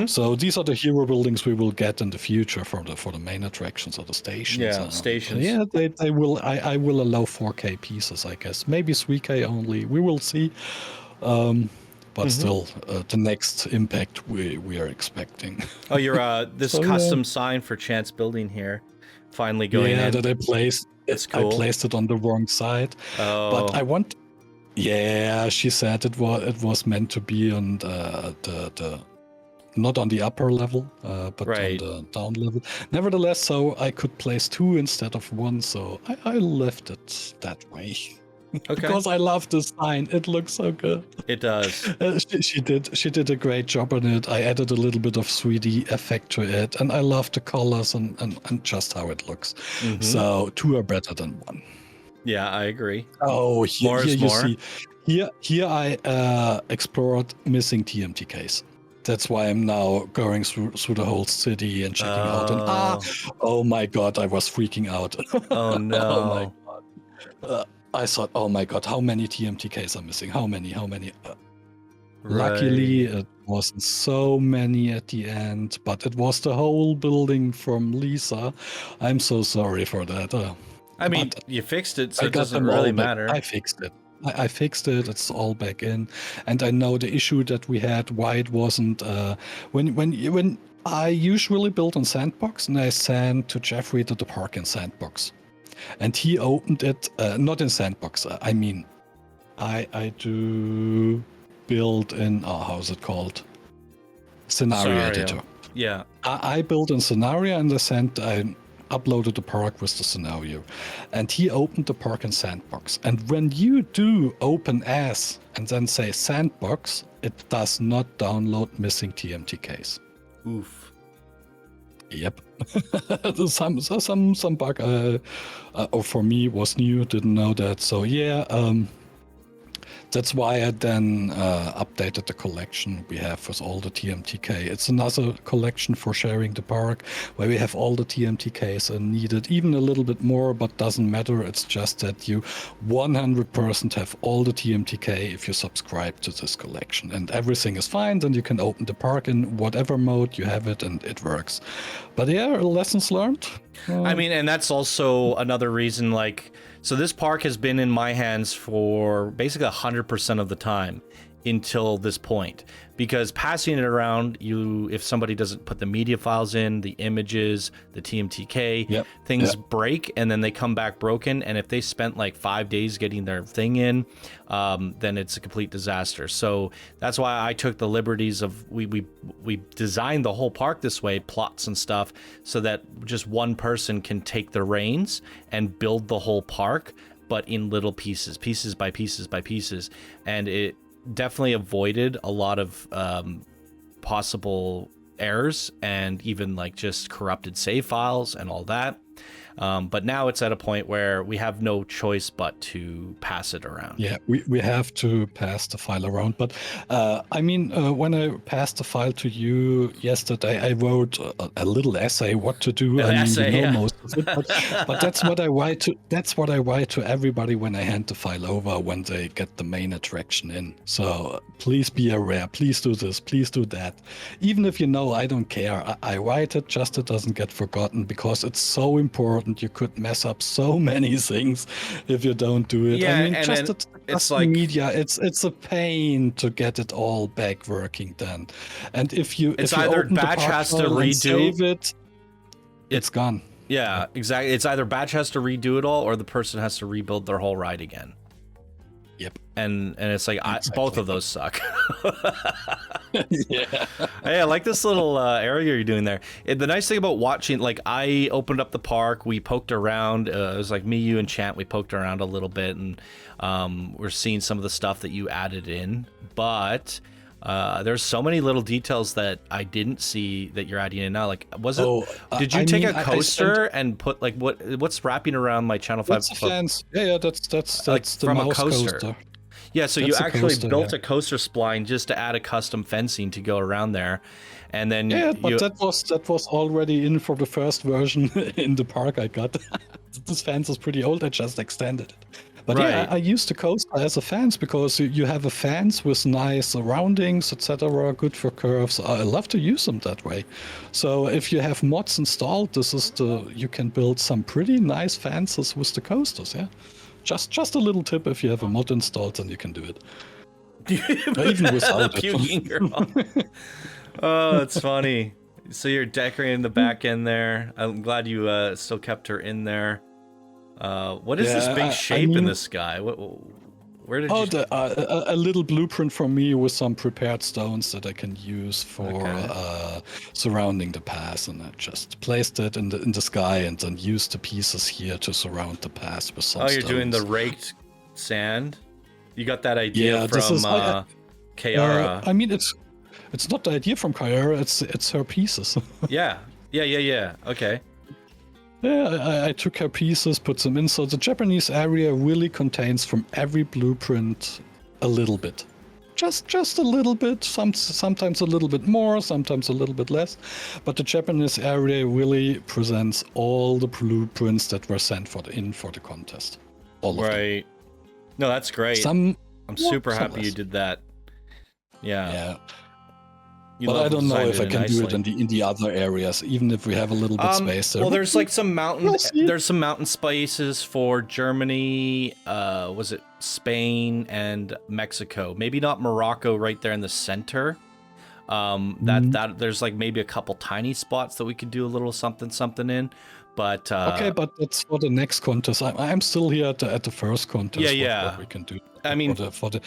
Speaker 2: So these are the hero buildings we will get in the future for the main attractions or the stations.
Speaker 1: Yeah, stations.
Speaker 2: Yeah, they will. I will allow 4K pieces, I guess. Maybe 3K only. We will see. But still, the next impact we are expecting.
Speaker 1: Oh, you're this custom sign for Chance Building here. Finally going in.
Speaker 2: Yeah, that I placed.
Speaker 1: It's cool.
Speaker 2: I placed it on the wrong side.
Speaker 1: Oh.
Speaker 2: But I want. Yeah, she said it was meant to be on the not on the upper level, but
Speaker 1: right.
Speaker 2: on the down level. Nevertheless, so I could place 2 instead of 1. So I left it that way.
Speaker 1: Okay.
Speaker 2: Because I love the sign. It looks so good.
Speaker 1: It does.
Speaker 2: She did a great job on it. I added a little bit of 3D effect to it, and I love the colors and just how it looks. So 2 are better than 1.
Speaker 1: Yeah, I agree.
Speaker 2: Oh,
Speaker 1: more is more.
Speaker 2: See, here I explored missing TMTKs. That's why I'm now going through the whole city and checking out. And oh my god, I was freaking out.
Speaker 1: Oh no.
Speaker 2: Oh my god. I thought, oh my god, how many TMTKs are missing? How many? Luckily, it wasn't so many at the end, but it was the whole building from Lisa. I'm so sorry for that.
Speaker 1: I mean, you fixed it, so it doesn't really matter.
Speaker 2: I fixed it. I fixed it. It's all back in, and I know the issue that we had. Why it wasn't when I usually build on Sandbox, and I sent to Jeffrey to the park in Sandbox. And he opened it, not in Sandbox. I mean, I do build in, how's it called? Scenario editor.
Speaker 1: Yeah.
Speaker 2: I built in Scenario, and I uploaded the park with the scenario. And he opened the park in Sandbox. And when you do open as and then say Sandbox, it does not download missing TMTKs.
Speaker 1: Oof.
Speaker 2: Yep. some bug or for me was new, didn't know that. So yeah, that's why I then updated the collection we have with all the TMTK. It's another collection for sharing the park where we have all the TMTKs needed, even a little bit more, but doesn't matter. It's just that you 100% have all the TMTK if you subscribe to this collection, and everything is fine. Then you can open the park in whatever mode you have it, and it works. But yeah, lessons learned.
Speaker 1: I mean, and that's also another reason, like, so this park has been in my hands for basically 100% of the time until this point, because passing it around, if somebody doesn't put the media files in, the images, the TMTK, things break and then they come back broken. And if they spent like 5 days getting their thing in, then it's a complete disaster. So that's why I took the liberties of we designed the whole park this way, plots and stuff, so that just one person can take the reins and build the whole park, but in little pieces by pieces. And it definitely avoided a lot of possible errors and even like just corrupted save files and all that. But now it's at a point where we have no choice but to pass it around.
Speaker 2: Yeah, we have to pass the file around. But I mean, when I passed the file to you yesterday, I wrote a little essay what to do. Most of it, but that's what I write to. That's what I write to everybody when I hand the file over when they get the main attraction in. So please be aware. Please do this. Please do that. Even if you know, I don't care. I write it just so it doesn't get forgotten, because it's so important. You could mess up so many things if you don't do it.
Speaker 1: Yeah,
Speaker 2: I mean,
Speaker 1: and
Speaker 2: just
Speaker 1: it's like
Speaker 2: media. It's a pain to get it all back working then. And if you
Speaker 1: either
Speaker 2: open
Speaker 1: batch
Speaker 2: the park
Speaker 1: has to
Speaker 2: file and
Speaker 1: redo
Speaker 2: save it, it's gone.
Speaker 1: Yeah, exactly. It's either batch has to redo it all, or the person has to rebuild their whole ride again.
Speaker 2: Yep.
Speaker 1: And it's like both of those suck.
Speaker 2: Yeah.
Speaker 1: Hey, I like this little area you're doing there. The nice thing about watching, like, I opened up the park, we poked around. It was like me, you, and Chant. We poked around a little bit, and we're seeing some of the stuff that you added in. But there's so many little details that I didn't see that you're adding in now. Like, did you take a coaster and put like what's wrapping around my Channel 5?
Speaker 2: That's the fence. Yeah, that's
Speaker 1: like
Speaker 2: the
Speaker 1: from
Speaker 2: mouse
Speaker 1: a coaster. Yeah, so you actually built a coaster spline just to add a custom fencing to go around there, and then
Speaker 2: but that was already in for the first version in the park I got. This fence is pretty old. I just extended it. But
Speaker 1: right.
Speaker 2: Yeah, I used the coaster as a fence because you have a fence with nice surroundings, etc. Good for curves. I love to use them that way. So if you have mods installed, you can build some pretty nice fences with the coasters. Yeah. Just a little tip: if you have a mod installed, then you can do it. Even without
Speaker 1: it. Oh, it's funny. So you're decorating the back end there. I'm glad you still kept her in there. What is this big shape in the sky? Where did you?
Speaker 2: A little blueprint from me with some prepared stones that I can use for surrounding the pass, and I just placed it in the sky and then used the pieces here to surround the pass with some stones.
Speaker 1: You're doing the raked sand? You got that idea from Kiara?
Speaker 2: I mean, it's not the idea from Kiara. It's her pieces.
Speaker 1: Yeah. Okay.
Speaker 2: Yeah, I took her pieces, put them in. So the Japanese area really contains from every blueprint a little bit. Just a little bit, sometimes a little bit more, sometimes a little bit less. But the Japanese area really presents all the blueprints that were sent for the contest. All of them.
Speaker 1: No, that's great. I'm super happy you did that. Yeah.
Speaker 2: But I don't know if I can do it in the other areas, even if we have a little bit space there.
Speaker 1: Well, there's like some mountain. There's some mountain spaces for Germany. Was it Spain and Mexico? Maybe not Morocco right there in the center. That there's like maybe a couple tiny spots that we could do a little something in. But
Speaker 2: okay, but that's for the next contest. I'm still here at the first contest. What we can do.
Speaker 1: I mean,
Speaker 2: for the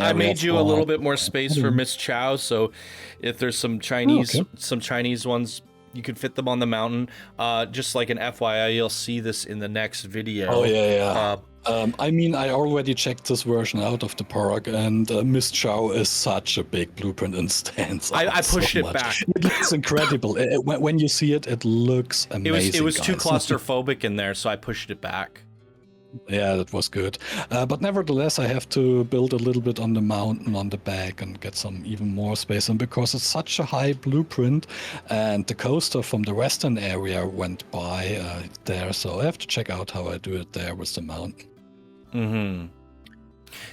Speaker 1: I made you a little bit more space for Miss Chow. So if there's some Chinese ones You could fit them on the mountain. Just like an FYI, you'll see this in the next video.
Speaker 2: Oh yeah. I mean, I already checked this version out of the park, and Miss Chow is such a big blueprint instance.
Speaker 1: I pushed it back.
Speaker 2: It looks incredible. When you see it, it looks amazing.
Speaker 1: It was too
Speaker 2: guys.
Speaker 1: claustrophobic in there, so I pushed it back.
Speaker 2: Yeah, that was good. But nevertheless, I have to build a little bit on the mountain on the back and get some even more space. And because it's such a high blueprint, and the coaster from the western area went by there, so I have to check out how I do it there with the mountain.
Speaker 1: Mm-hmm.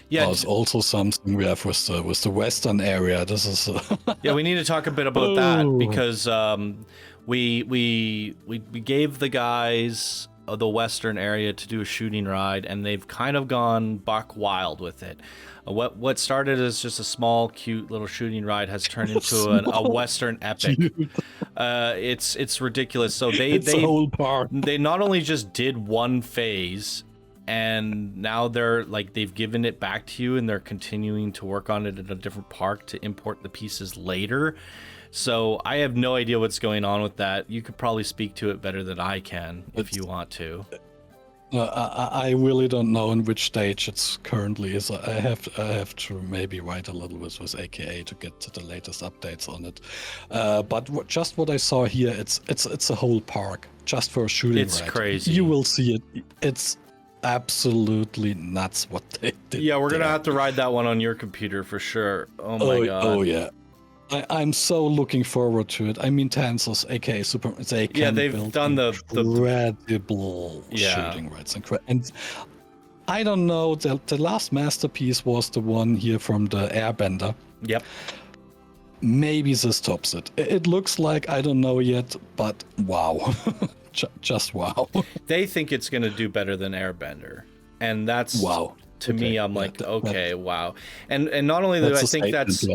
Speaker 1: Yeah,
Speaker 2: there's also something we have with the western area. This is
Speaker 1: yeah, we need to talk a bit about that because we gave the guys the western area to do a shooting ride, and they've kind of gone buck wild with it. What started as just a small, cute little shooting ride has turned into a western epic. It's ridiculous. So
Speaker 2: it's a whole park.
Speaker 1: They not only just did one phase, and now they've given it back to you, and they're continuing to work on it at a different park to import the pieces later. So I have no idea what's going on with that. You could probably speak to it better than I can if you want to.
Speaker 2: I really don't know in which stage it's currently is. I have to maybe write a little bit with AKA to get to the latest updates on it. But just what I saw here, it's a whole park just for a shooting ride.
Speaker 1: It's crazy.
Speaker 2: You will see it. It's absolutely nuts what they did.
Speaker 1: Yeah, we're gonna have to ride that one on your computer for sure. Oh my god.
Speaker 2: Oh yeah. I'm so looking forward to it. I mean, Tansos, aka Super, they can
Speaker 1: they've done the
Speaker 2: incredible shooting rides, and I don't know. The last masterpiece was the one here from the Airbender.
Speaker 1: Yep.
Speaker 2: Maybe this tops it. It looks like, I don't know yet, but wow, just wow.
Speaker 1: They think it's gonna do better than Airbender, and that's
Speaker 2: wow.
Speaker 1: To me, I'm like, okay, wow. And not only that, I think that's...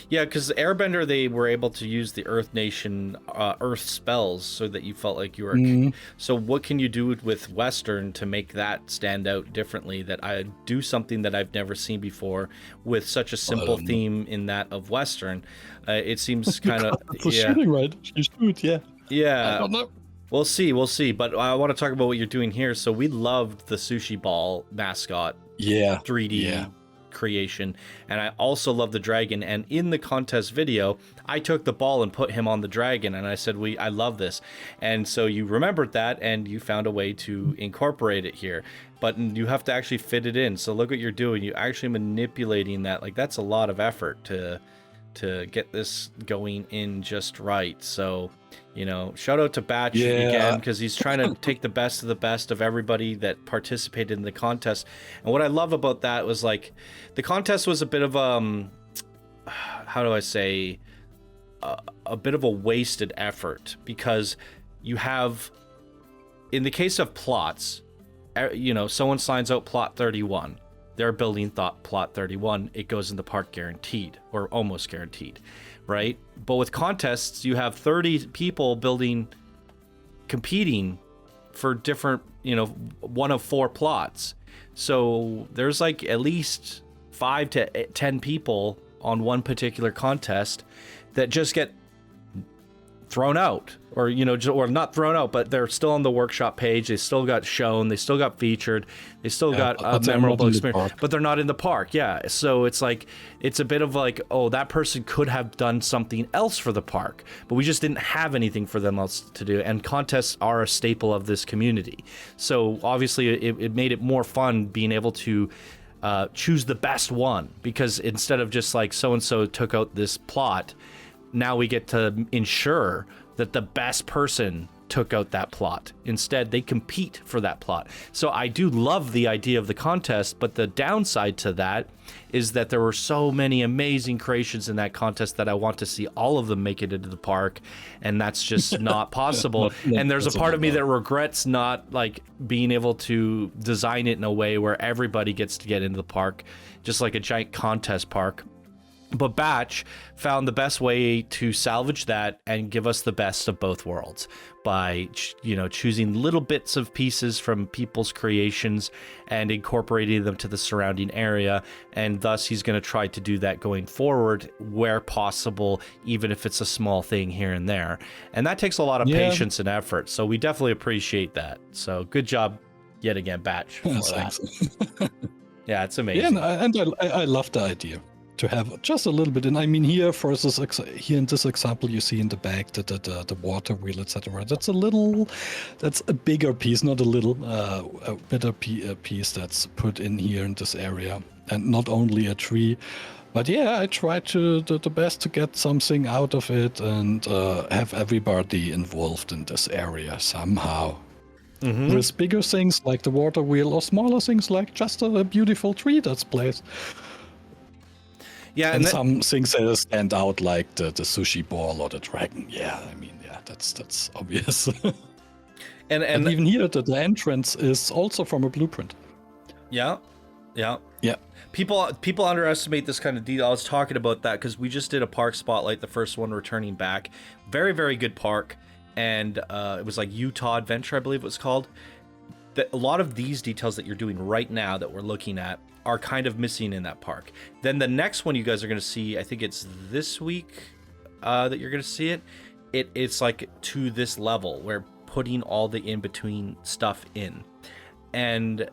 Speaker 1: Yeah, because Airbender, they were able to use the Earth Nation Earth spells so that you felt like you were... So what can you do with Western to make that stand out differently, that I do something that I've never seen before with such a simple theme in that of Western? It seems kind of...
Speaker 2: shooting, right? You shoot, yeah.
Speaker 1: Yeah.
Speaker 2: I don't know.
Speaker 1: We'll see. But I want to talk about what you're doing here. So we loved the sushi ball mascot. 3D creation, and I also love the dragon. And in the contest video, I took the ball and put him on the dragon, and I said, I love this. And so you remembered that, and you found a way to incorporate it here, but you have to actually fit it in. So look what you're doing. You're actually manipulating that. Like, that's a lot of effort to get this going in just right. So, you know, shout out to Batch again, because he's trying to take the best of everybody that participated in the contest. And what I love about that was, like, the contest was a bit of how do I say, a bit of a wasted effort, because you have, in the case of plots, you know, someone signs out plot 31. They're building plot 31. It goes in the park guaranteed, or almost guaranteed, right? But with contests, you have 30 people competing for different, you know, one of 4 plots. So there's like at least 5 to 10 people on one particular contest that just get thrown out, or, you know, or not thrown out, but they're still on the workshop page. They still got shown, they still got featured, they still got a memorable experience, but they're not in the park. Yeah. So it's like, it's a bit of like, oh, that person could have done something else for the park, but we just didn't have anything for them else to do. And contests are a staple of this community. So obviously it made it more fun being able to choose the best one, because instead of just like so-and-so took out this plot, now we get to ensure that the best person took out that plot. Instead, they compete for that plot. So I do love the idea of the contest, but the downside to that is that there were so many amazing creations in that contest that I want to see all of them make it into the park, and that's just not possible. And there's a part of me that regrets not like being able to design it in a way where everybody gets to get into the park, just like a giant contest park. But Batch found the best way to salvage that and give us the best of both worlds by, choosing little bits of pieces from people's creations and incorporating them to the surrounding area. And thus, he's going to try to do that going forward where possible, even if it's a small thing here and there. And that takes a lot of patience and effort. So we definitely appreciate that. So good job yet again, Batch. For that. Yeah, it's amazing.
Speaker 2: Yeah, and I love the idea to have just a little bit. And I mean, here in this example, you see in the back the water wheel, etc. That's a bigger piece, not a little, a better piece that's put in here in this area, and not only a tree. But yeah, I try to do the best to get something out of it and have everybody involved in this area somehow.
Speaker 1: Mm-hmm.
Speaker 2: With bigger things like the water wheel, or smaller things like just a beautiful tree that's placed.
Speaker 1: Yeah,
Speaker 2: and some things that stand out, like the sushi ball or the dragon. Yeah, I mean, yeah, that's obvious. and even here, the entrance is also from a blueprint.
Speaker 1: Yeah. People underestimate this kind of detail. I was talking about that because we just did a park spotlight, the first one returning back. Very, very good park. And it was like Utah Adventure, I believe it was called. A lot of these details that you're doing right now that we're looking at are kind of missing in that park. Then the next one you guys are going to see, I think it's this week that you're going to see it. It's like to this level where putting all the in-between stuff in. And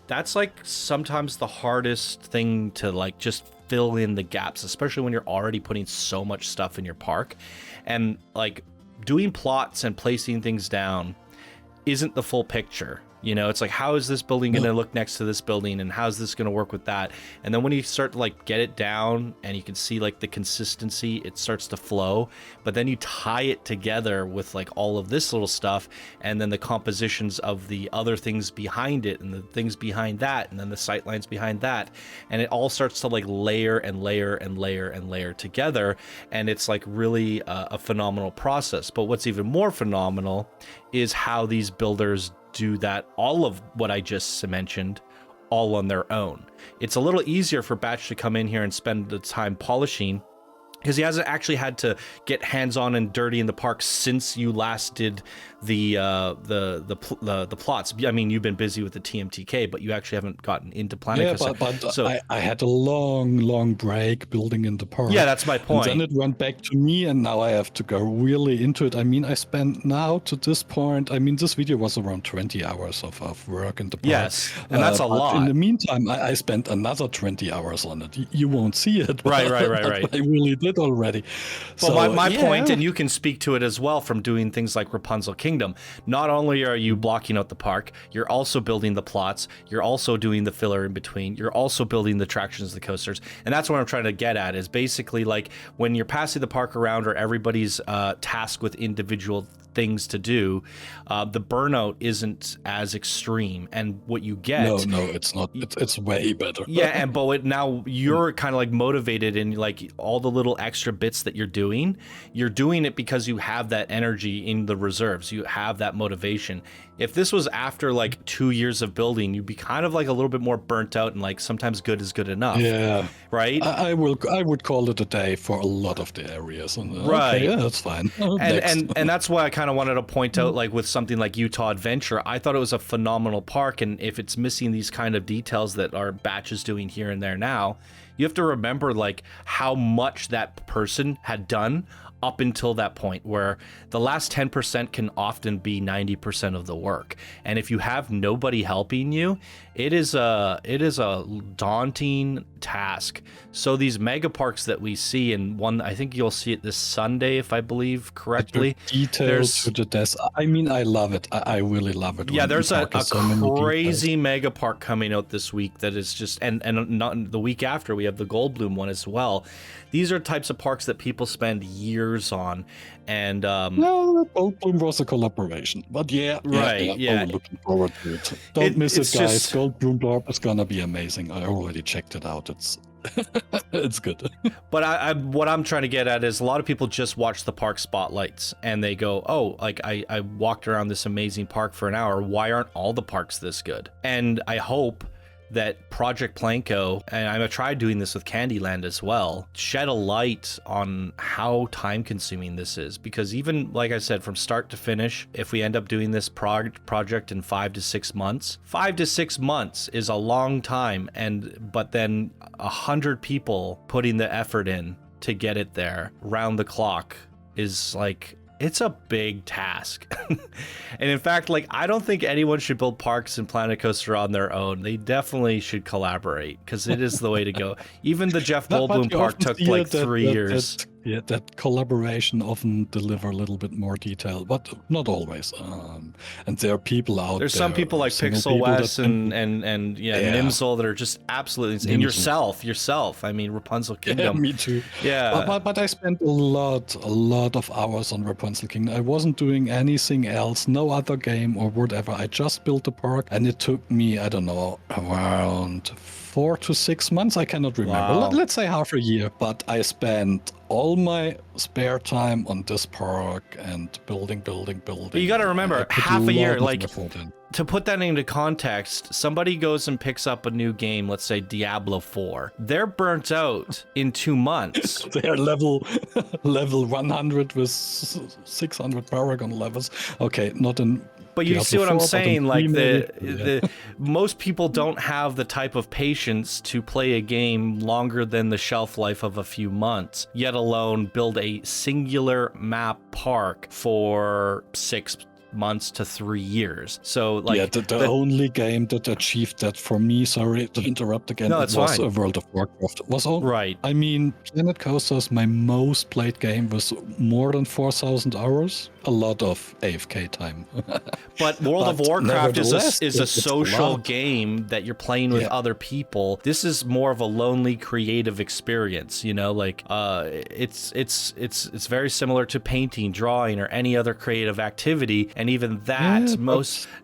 Speaker 1: that's like sometimes the hardest thing to like just fill in the gaps, especially when you're already putting so much stuff in your park. And like doing plots and placing things down isn't the full picture. It's like, how is this building going to look next to this building, and how's this going to work with that? And then when you start to like get it down and you can see like the consistency, it starts to flow. But then you tie it together with like all of this little stuff, and then the compositions of the other things behind it, and the things behind that, and then the sight lines behind that, and it all starts to like layer and layer and layer and layer together. And it's like really a phenomenal process. But what's even more phenomenal is how these builders do that, all of what I just mentioned, all on their own. It's a little easier for Batch to come in here and spend the time polishing, because he hasn't actually had to get hands-on and dirty in the park since you last did the plots. I mean, you've been busy with the TMTK, but you actually haven't gotten into planning.
Speaker 2: Yeah, but so I had a long break building in the park.
Speaker 1: Yeah, that's my point.
Speaker 2: And then it went back to me, and now I have to go really into it. I mean, I spent now to this point, I mean, this video was around 20 hours of work in the park.
Speaker 1: Yes, and that's a lot.
Speaker 2: In the meantime, I spent another 20 hours on it. You won't see it.
Speaker 1: Right.
Speaker 2: I really did already.
Speaker 1: Well, so, my point, and you can speak to it as well from doing things like Rapunzel Kingdom. Not only are you blocking out the park, you're also building the plots, you're also doing the filler in between, you're also building the attractions, the coasters. And that's what I'm trying to get at, is basically like when you're passing the park around, or everybody's tasked with individual things to do, the burnout isn't as extreme, and what you get,
Speaker 2: no, it's not. It's way better.
Speaker 1: Yeah, but now you're kind of like motivated, in like all the little extra bits that you're doing it because you have that energy in the reserves, you have that motivation. If this was after like 2 years of building, you'd be kind of like a little bit more burnt out, and like sometimes good is good enough.
Speaker 2: Yeah,
Speaker 1: right.
Speaker 2: I would call it a day for a lot of the areas. And,
Speaker 1: right.
Speaker 2: Okay, yeah, that's fine.
Speaker 1: And that's why I kind of wanted to point out, like with something like Utah Adventure, I thought it was a phenomenal park, and if it's missing these kind of details that our Batch is doing here and there now, you have to remember like how much that person had done up until that point, where the last 10% can often be 90% of the work. And if you have nobody helping you, it is a daunting task. So these mega parks that we see, and one, I think you'll see it this Sunday, if I believe correctly.
Speaker 2: Details to the desk. I mean, I love it. I really love it.
Speaker 1: Yeah, there's a crazy mega park coming out this week that is just, and not the week after, we have the Goldblum one as well. These are types of parks that people spend years on, and
Speaker 2: no, Goldblum was a collaboration, but yeah, I'm looking forward to it. Don't miss it, guys. Goldblum Blorp is gonna be amazing. I already checked it out. It's it's good.
Speaker 1: But what I'm trying to get at is, a lot of people just watch the park spotlights and they go, oh, like I walked around this amazing park for an hour. Why aren't all the parks this good? And I hope that Project PlanCo, and I've tried doing this with Candyland as well, shed a light on how time consuming this is. Because even, like I said, from start to finish, if we end up doing this project in 5 to 6 months, 5 to 6 months is a long time. But then 100 people putting the effort in to get it there round the clock is like, it's a big task. And in fact, like, I don't think anyone should build parks in Planet Coaster on their own. They definitely should collaborate, because it is the way to go. Even the Jeff Goldblum park took like 3 years.
Speaker 2: That collaboration often deliver a little bit more detail, but not always. And there are people out
Speaker 1: There's
Speaker 2: there.
Speaker 1: some people like Pixel West and Nimsel that are just absolutely insane. And yourself. I mean, Rapunzel Kingdom.
Speaker 2: Yeah, me too.
Speaker 1: Yeah.
Speaker 2: But I spent a lot of hours on Rapunzel Kingdom. I wasn't doing anything else, no other game or whatever. I just built the park, and it took me, I don't know, around 4 to 6 months. I cannot remember.
Speaker 1: Wow.
Speaker 2: Let's say half a year. But I spent all my spare time on this park and building.
Speaker 1: But you got to remember, half a year, like, to put that into context, somebody goes and picks up a new game, let's say Diablo 4. They're burnt out in 2 months.
Speaker 2: They're level 100 with 600 Paragon levels. Okay, not in...
Speaker 1: But you see what I'm saying? Like,
Speaker 2: the
Speaker 1: most people don't have the type of patience to play a game longer than the shelf life of a few months, yet alone build a singular map park for 6 months to 3 years. So, like,
Speaker 2: yeah, the only game that achieved that for me, sorry to interrupt again,
Speaker 1: no,
Speaker 2: it was a World of Warcraft. Was all
Speaker 1: right.
Speaker 2: I mean, Planet Coaster's my most played game was more than 4,000 hours. A lot of AFK time.
Speaker 1: But World of Warcraft is a social
Speaker 2: a
Speaker 1: game that you're playing with other people. This is more of a lonely creative experience, you know, like it's very similar to painting, drawing, or any other creative activity. And even that,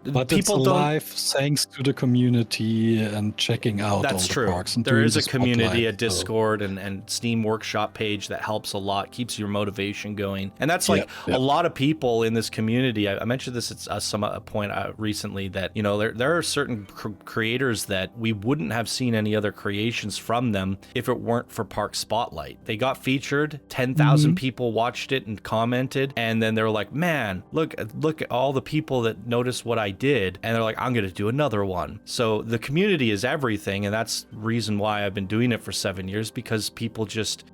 Speaker 2: but
Speaker 1: people
Speaker 2: it's
Speaker 1: don't.
Speaker 2: live thanks to the community and checking out
Speaker 1: That's
Speaker 2: all the
Speaker 1: true.
Speaker 2: parks. And
Speaker 1: there is a community,
Speaker 2: spotlight,
Speaker 1: a Discord and Steam Workshop page that helps a lot, keeps your motivation going. And that's like a lot of people in this community. I mentioned this at some point recently that, you know, there are certain creators that we wouldn't have seen any other creations from them if it weren't for Park Spotlight. They got featured, 10,000 people watched it and commented, and then they're like, man, look at all the people that noticed what I did, and they're like, I'm gonna do another one. So the community is everything, and that's the reason why I've been doing it for 7 years, because people just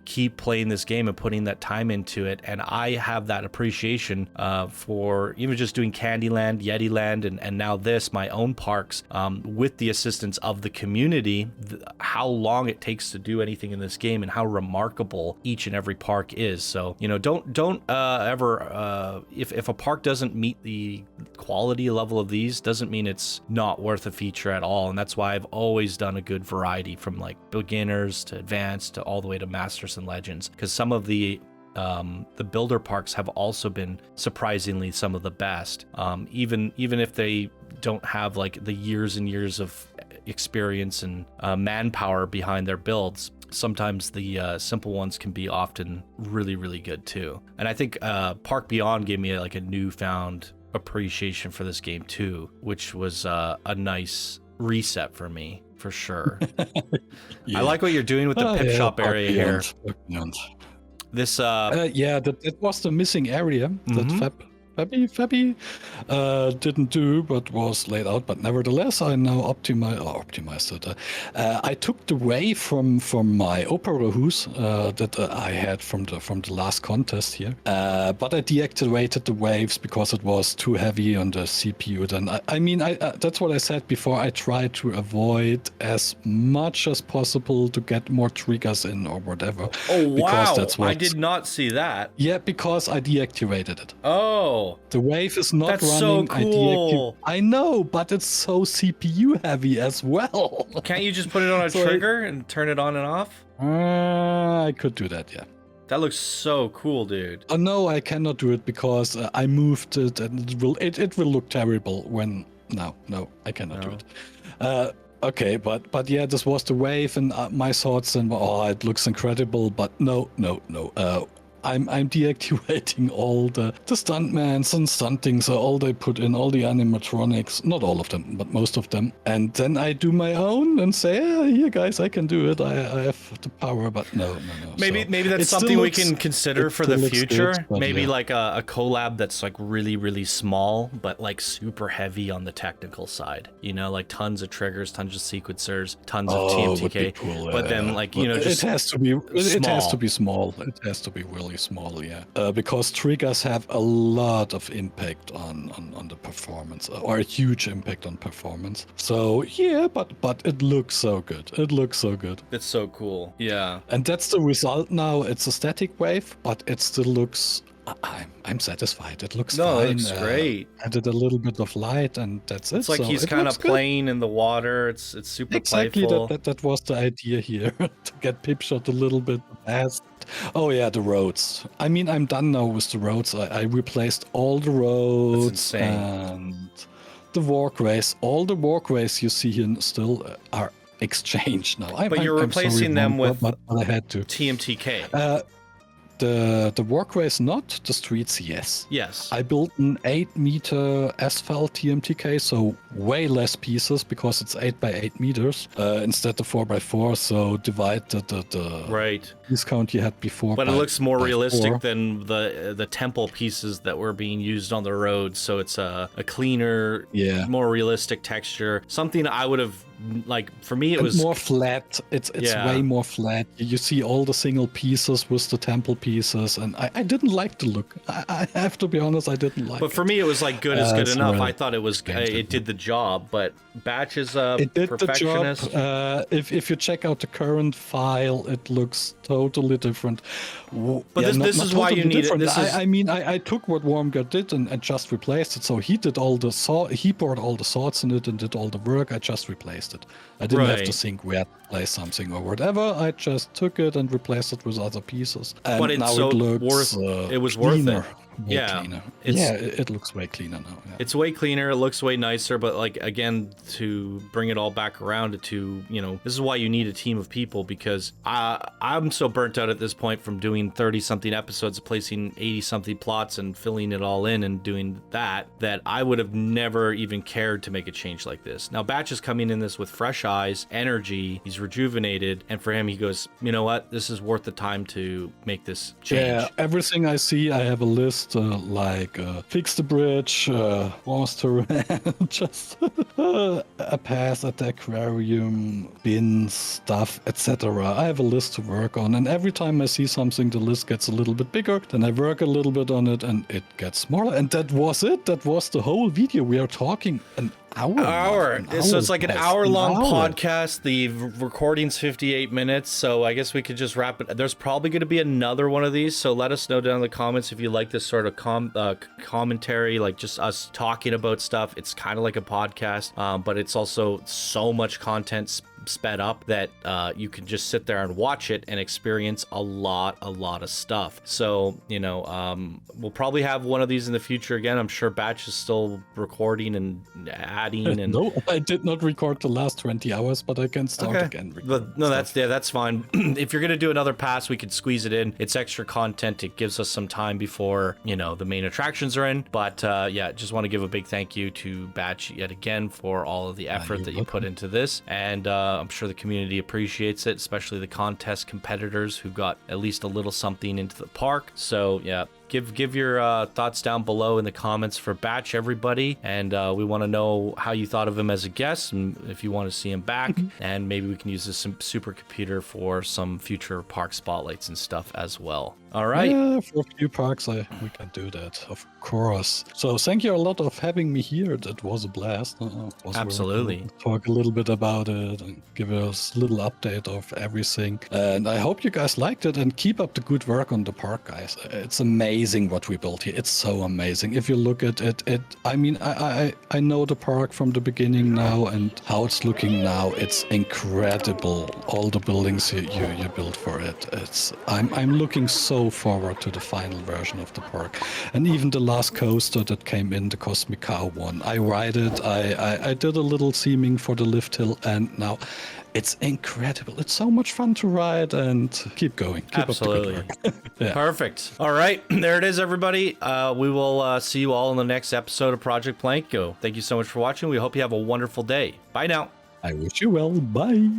Speaker 1: keep playing this game and putting that time into it, and I have that appreciation for even just doing Candyland, Yetiland, and now this, my own parks, with the assistance of the community, how long it takes to do anything in this game and how remarkable each and every park is. So, you know, don't ever, if a park doesn't meet the quality level of these, doesn't mean it's not worth a feature at all. And that's why I've always done a good variety, from like beginners to advanced to all the way to masters and legends, because some of the builder parks have also been surprisingly some of the best, even if they don't have like the years and years of experience and manpower behind their builds. Sometimes the simple ones can be often really, really good too. And I think Park Beyond gave me like a newfound appreciation for this game too, which was a nice reset for me, for sure. I like what you're doing with the pip shop area here. This
Speaker 2: that was the missing area that Fabi didn't do, but was laid out. But nevertheless, I now optimized it. I took the wave from my opera hose that I had from the last contest here, but I deactivated the waves because it was too heavy on the CPU. Then I mean, that's what I said before. I tried to avoid as much as possible to get more triggers in or whatever.
Speaker 1: Oh wow! I did not see that.
Speaker 2: Yeah, because I deactivated it.
Speaker 1: Oh.
Speaker 2: The wave is not
Speaker 1: That's
Speaker 2: running.
Speaker 1: So cool.
Speaker 2: I know, but it's so CPU heavy as well.
Speaker 1: Can't you just put it on a trigger and turn it on and off?
Speaker 2: I could do that, yeah.
Speaker 1: That looks so cool, dude.
Speaker 2: Oh no, I cannot do it because I moved it, and it will look terrible when. No, I cannot do it. Okay, but yeah, this was the wave, and my thoughts and it looks incredible, but no. I'm deactivating all the stuntmans and stunting, so all they put in, all the animatronics, not all of them, but most of them. And then I do my own and say, yeah, here guys, I can do it. I have the power, but no.
Speaker 1: Maybe
Speaker 2: So
Speaker 1: maybe that's
Speaker 2: it still
Speaker 1: something we
Speaker 2: looks-
Speaker 1: can consider
Speaker 2: it
Speaker 1: for
Speaker 2: still
Speaker 1: the
Speaker 2: looks
Speaker 1: future.
Speaker 2: good, but
Speaker 1: Maybe
Speaker 2: yeah.
Speaker 1: like a collab that's like really, really small, but like super heavy on the technical side. You know, like tons of triggers, tons of sequencers, tons of
Speaker 2: would be
Speaker 1: TMTK.
Speaker 2: cool,
Speaker 1: But then like, you
Speaker 2: but
Speaker 1: know, just
Speaker 2: it has to be
Speaker 1: small.
Speaker 2: small. It has to be really small, yeah. Because triggers have a lot of impact on the performance, or a huge impact on performance. So yeah, but it looks so good. It looks so good.
Speaker 1: It's so cool. Yeah.
Speaker 2: And that's the result now. It's a static wave, but it still looks. I'm satisfied. It looks
Speaker 1: No,
Speaker 2: fine.
Speaker 1: it looks great.
Speaker 2: Added a little bit of light, and that's it.
Speaker 1: It's like
Speaker 2: So
Speaker 1: he's
Speaker 2: it
Speaker 1: kind of
Speaker 2: looks good.
Speaker 1: playing in the water. It's super
Speaker 2: Exactly,
Speaker 1: playful.
Speaker 2: that was the idea here, to get Pipshot a little bit fast. Oh yeah, the roads. I mean, I'm done now with the roads. I replaced all the roads
Speaker 1: insane.
Speaker 2: and the walkways. All the walkways you see here still are exchanged now.
Speaker 1: But you're
Speaker 2: I'm sorry,
Speaker 1: replacing them
Speaker 2: Ron,
Speaker 1: with
Speaker 2: but I had to.
Speaker 1: TMTK.
Speaker 2: The walkways not, the streets yes.
Speaker 1: Yes.
Speaker 2: I built an 8-meter asphalt TMTK, so way less pieces because it's 8 by 8 meters instead of 4 by 4. So divide the
Speaker 1: Right.
Speaker 2: discount you had before.
Speaker 1: But it looks more
Speaker 2: by
Speaker 1: realistic
Speaker 2: 4.
Speaker 1: than the temple pieces that were being used on the road. So it's a cleaner,
Speaker 2: Yeah.
Speaker 1: more realistic texture. Something I would have like. For me, it
Speaker 2: And
Speaker 1: was
Speaker 2: more flat. It's
Speaker 1: Yeah.
Speaker 2: way more flat. You see all the single pieces with the temple pieces, and I didn't like the look. I have to be honest, I didn't like.
Speaker 1: But for me, it was like good is good
Speaker 2: so
Speaker 1: enough.
Speaker 2: really
Speaker 1: I thought it was
Speaker 2: changed it.
Speaker 1: it did the job. But Batch is a
Speaker 2: It did the
Speaker 1: perfectionist.
Speaker 2: job. If you check out the current file, it looks totally different.
Speaker 1: But this is why you need it.
Speaker 2: different.
Speaker 1: This is-
Speaker 2: I mean, I took what Wormgard did and just replaced it. So he did all the he poured all the swords in it and did all the work. I just replaced it. I didn't have to
Speaker 1: Right.
Speaker 2: think where to place something or whatever. I just took it and replaced it with other pieces. And
Speaker 1: But it's
Speaker 2: now
Speaker 1: so
Speaker 2: it looks
Speaker 1: it was worth it.
Speaker 2: cleaner. Way
Speaker 1: Yeah.
Speaker 2: cleaner.
Speaker 1: It's-
Speaker 2: Yeah, it looks way cleaner now. Yeah.
Speaker 1: It's way cleaner. It looks way nicer. But like again, to bring it all back around to this is why you need a team of people, because I'm so burnt out at this point from doing 30-something episodes, placing 80-something plots and filling it all in and doing that I would have never even cared to make a change like this. Now Batch is coming in this with fresh eyes, energy. He's rejuvenated, and for him, he goes, you know what? This is worth the time to make this change.
Speaker 2: Yeah, everything I see, I have a list like fix the bridge, was to just a path at the aquarium, bins, stuff, etc. I have a list to work on, and every time I see something, the list gets a little bit bigger. Then I work a little bit on it, and it gets smaller. And that was it. That was the whole video. We are talking an hour.
Speaker 1: So it's like an
Speaker 2: guys,
Speaker 1: hour-long
Speaker 2: an hour.
Speaker 1: podcast. The recording's 58 minutes, so I guess we could just wrap it. There's probably going to be another one of these, so let us know down in the comments if you like this sort of commentary, like just us talking about stuff. It's kind of like a podcast, but it's also so much content sped up that you can just sit there and watch it and experience a lot of stuff. So we'll probably have one of these in the future again. I'm sure Batch is still recording and adding and
Speaker 2: No, I did not record the last 20 hours, but I can start again.
Speaker 1: But no, that's fine. If you're gonna do another pass, we could squeeze it in. It's extra content. It gives us some time before the main attractions are in. But just want to give a big thank you to Batch yet again for all of the effort that you put into this, and I'm sure the community appreciates it, especially the contest competitors who got at least a little something into the park. So yeah, give your thoughts down below in the comments for Batch, everybody, and we want to know how you thought of him as a guest, and if you want to see him back, and maybe we can use this supercomputer for some future park spotlights and stuff as well. All right.
Speaker 2: Yeah, for a few parks, we can do that, of course. So thank you a lot of having me here. That was a blast. Was
Speaker 1: Absolutely.
Speaker 2: really cool. Talk a little bit about it and give us a little update of everything. And I hope you guys liked it, and keep up the good work on the park, guys. It's amazing what we built here. It's so amazing. If you look at it, I mean, I know the park from the beginning now, and how it's looking now. It's incredible. All the buildings you built for it. I'm looking so so forward to the final version of the park. And even the last coaster that came in, the Cosmic Cow one, I ride it. I did a little theming for the lift hill, and now it's incredible. It's so much fun to ride, and keep going. Keep
Speaker 1: Absolutely.
Speaker 2: up the good work. Yeah.
Speaker 1: Perfect. All right. There it is, everybody. We will see you all in the next episode of Project PlanCo. Thank you so much for watching. We hope you have a wonderful day. Bye now.
Speaker 2: I wish you well. Bye.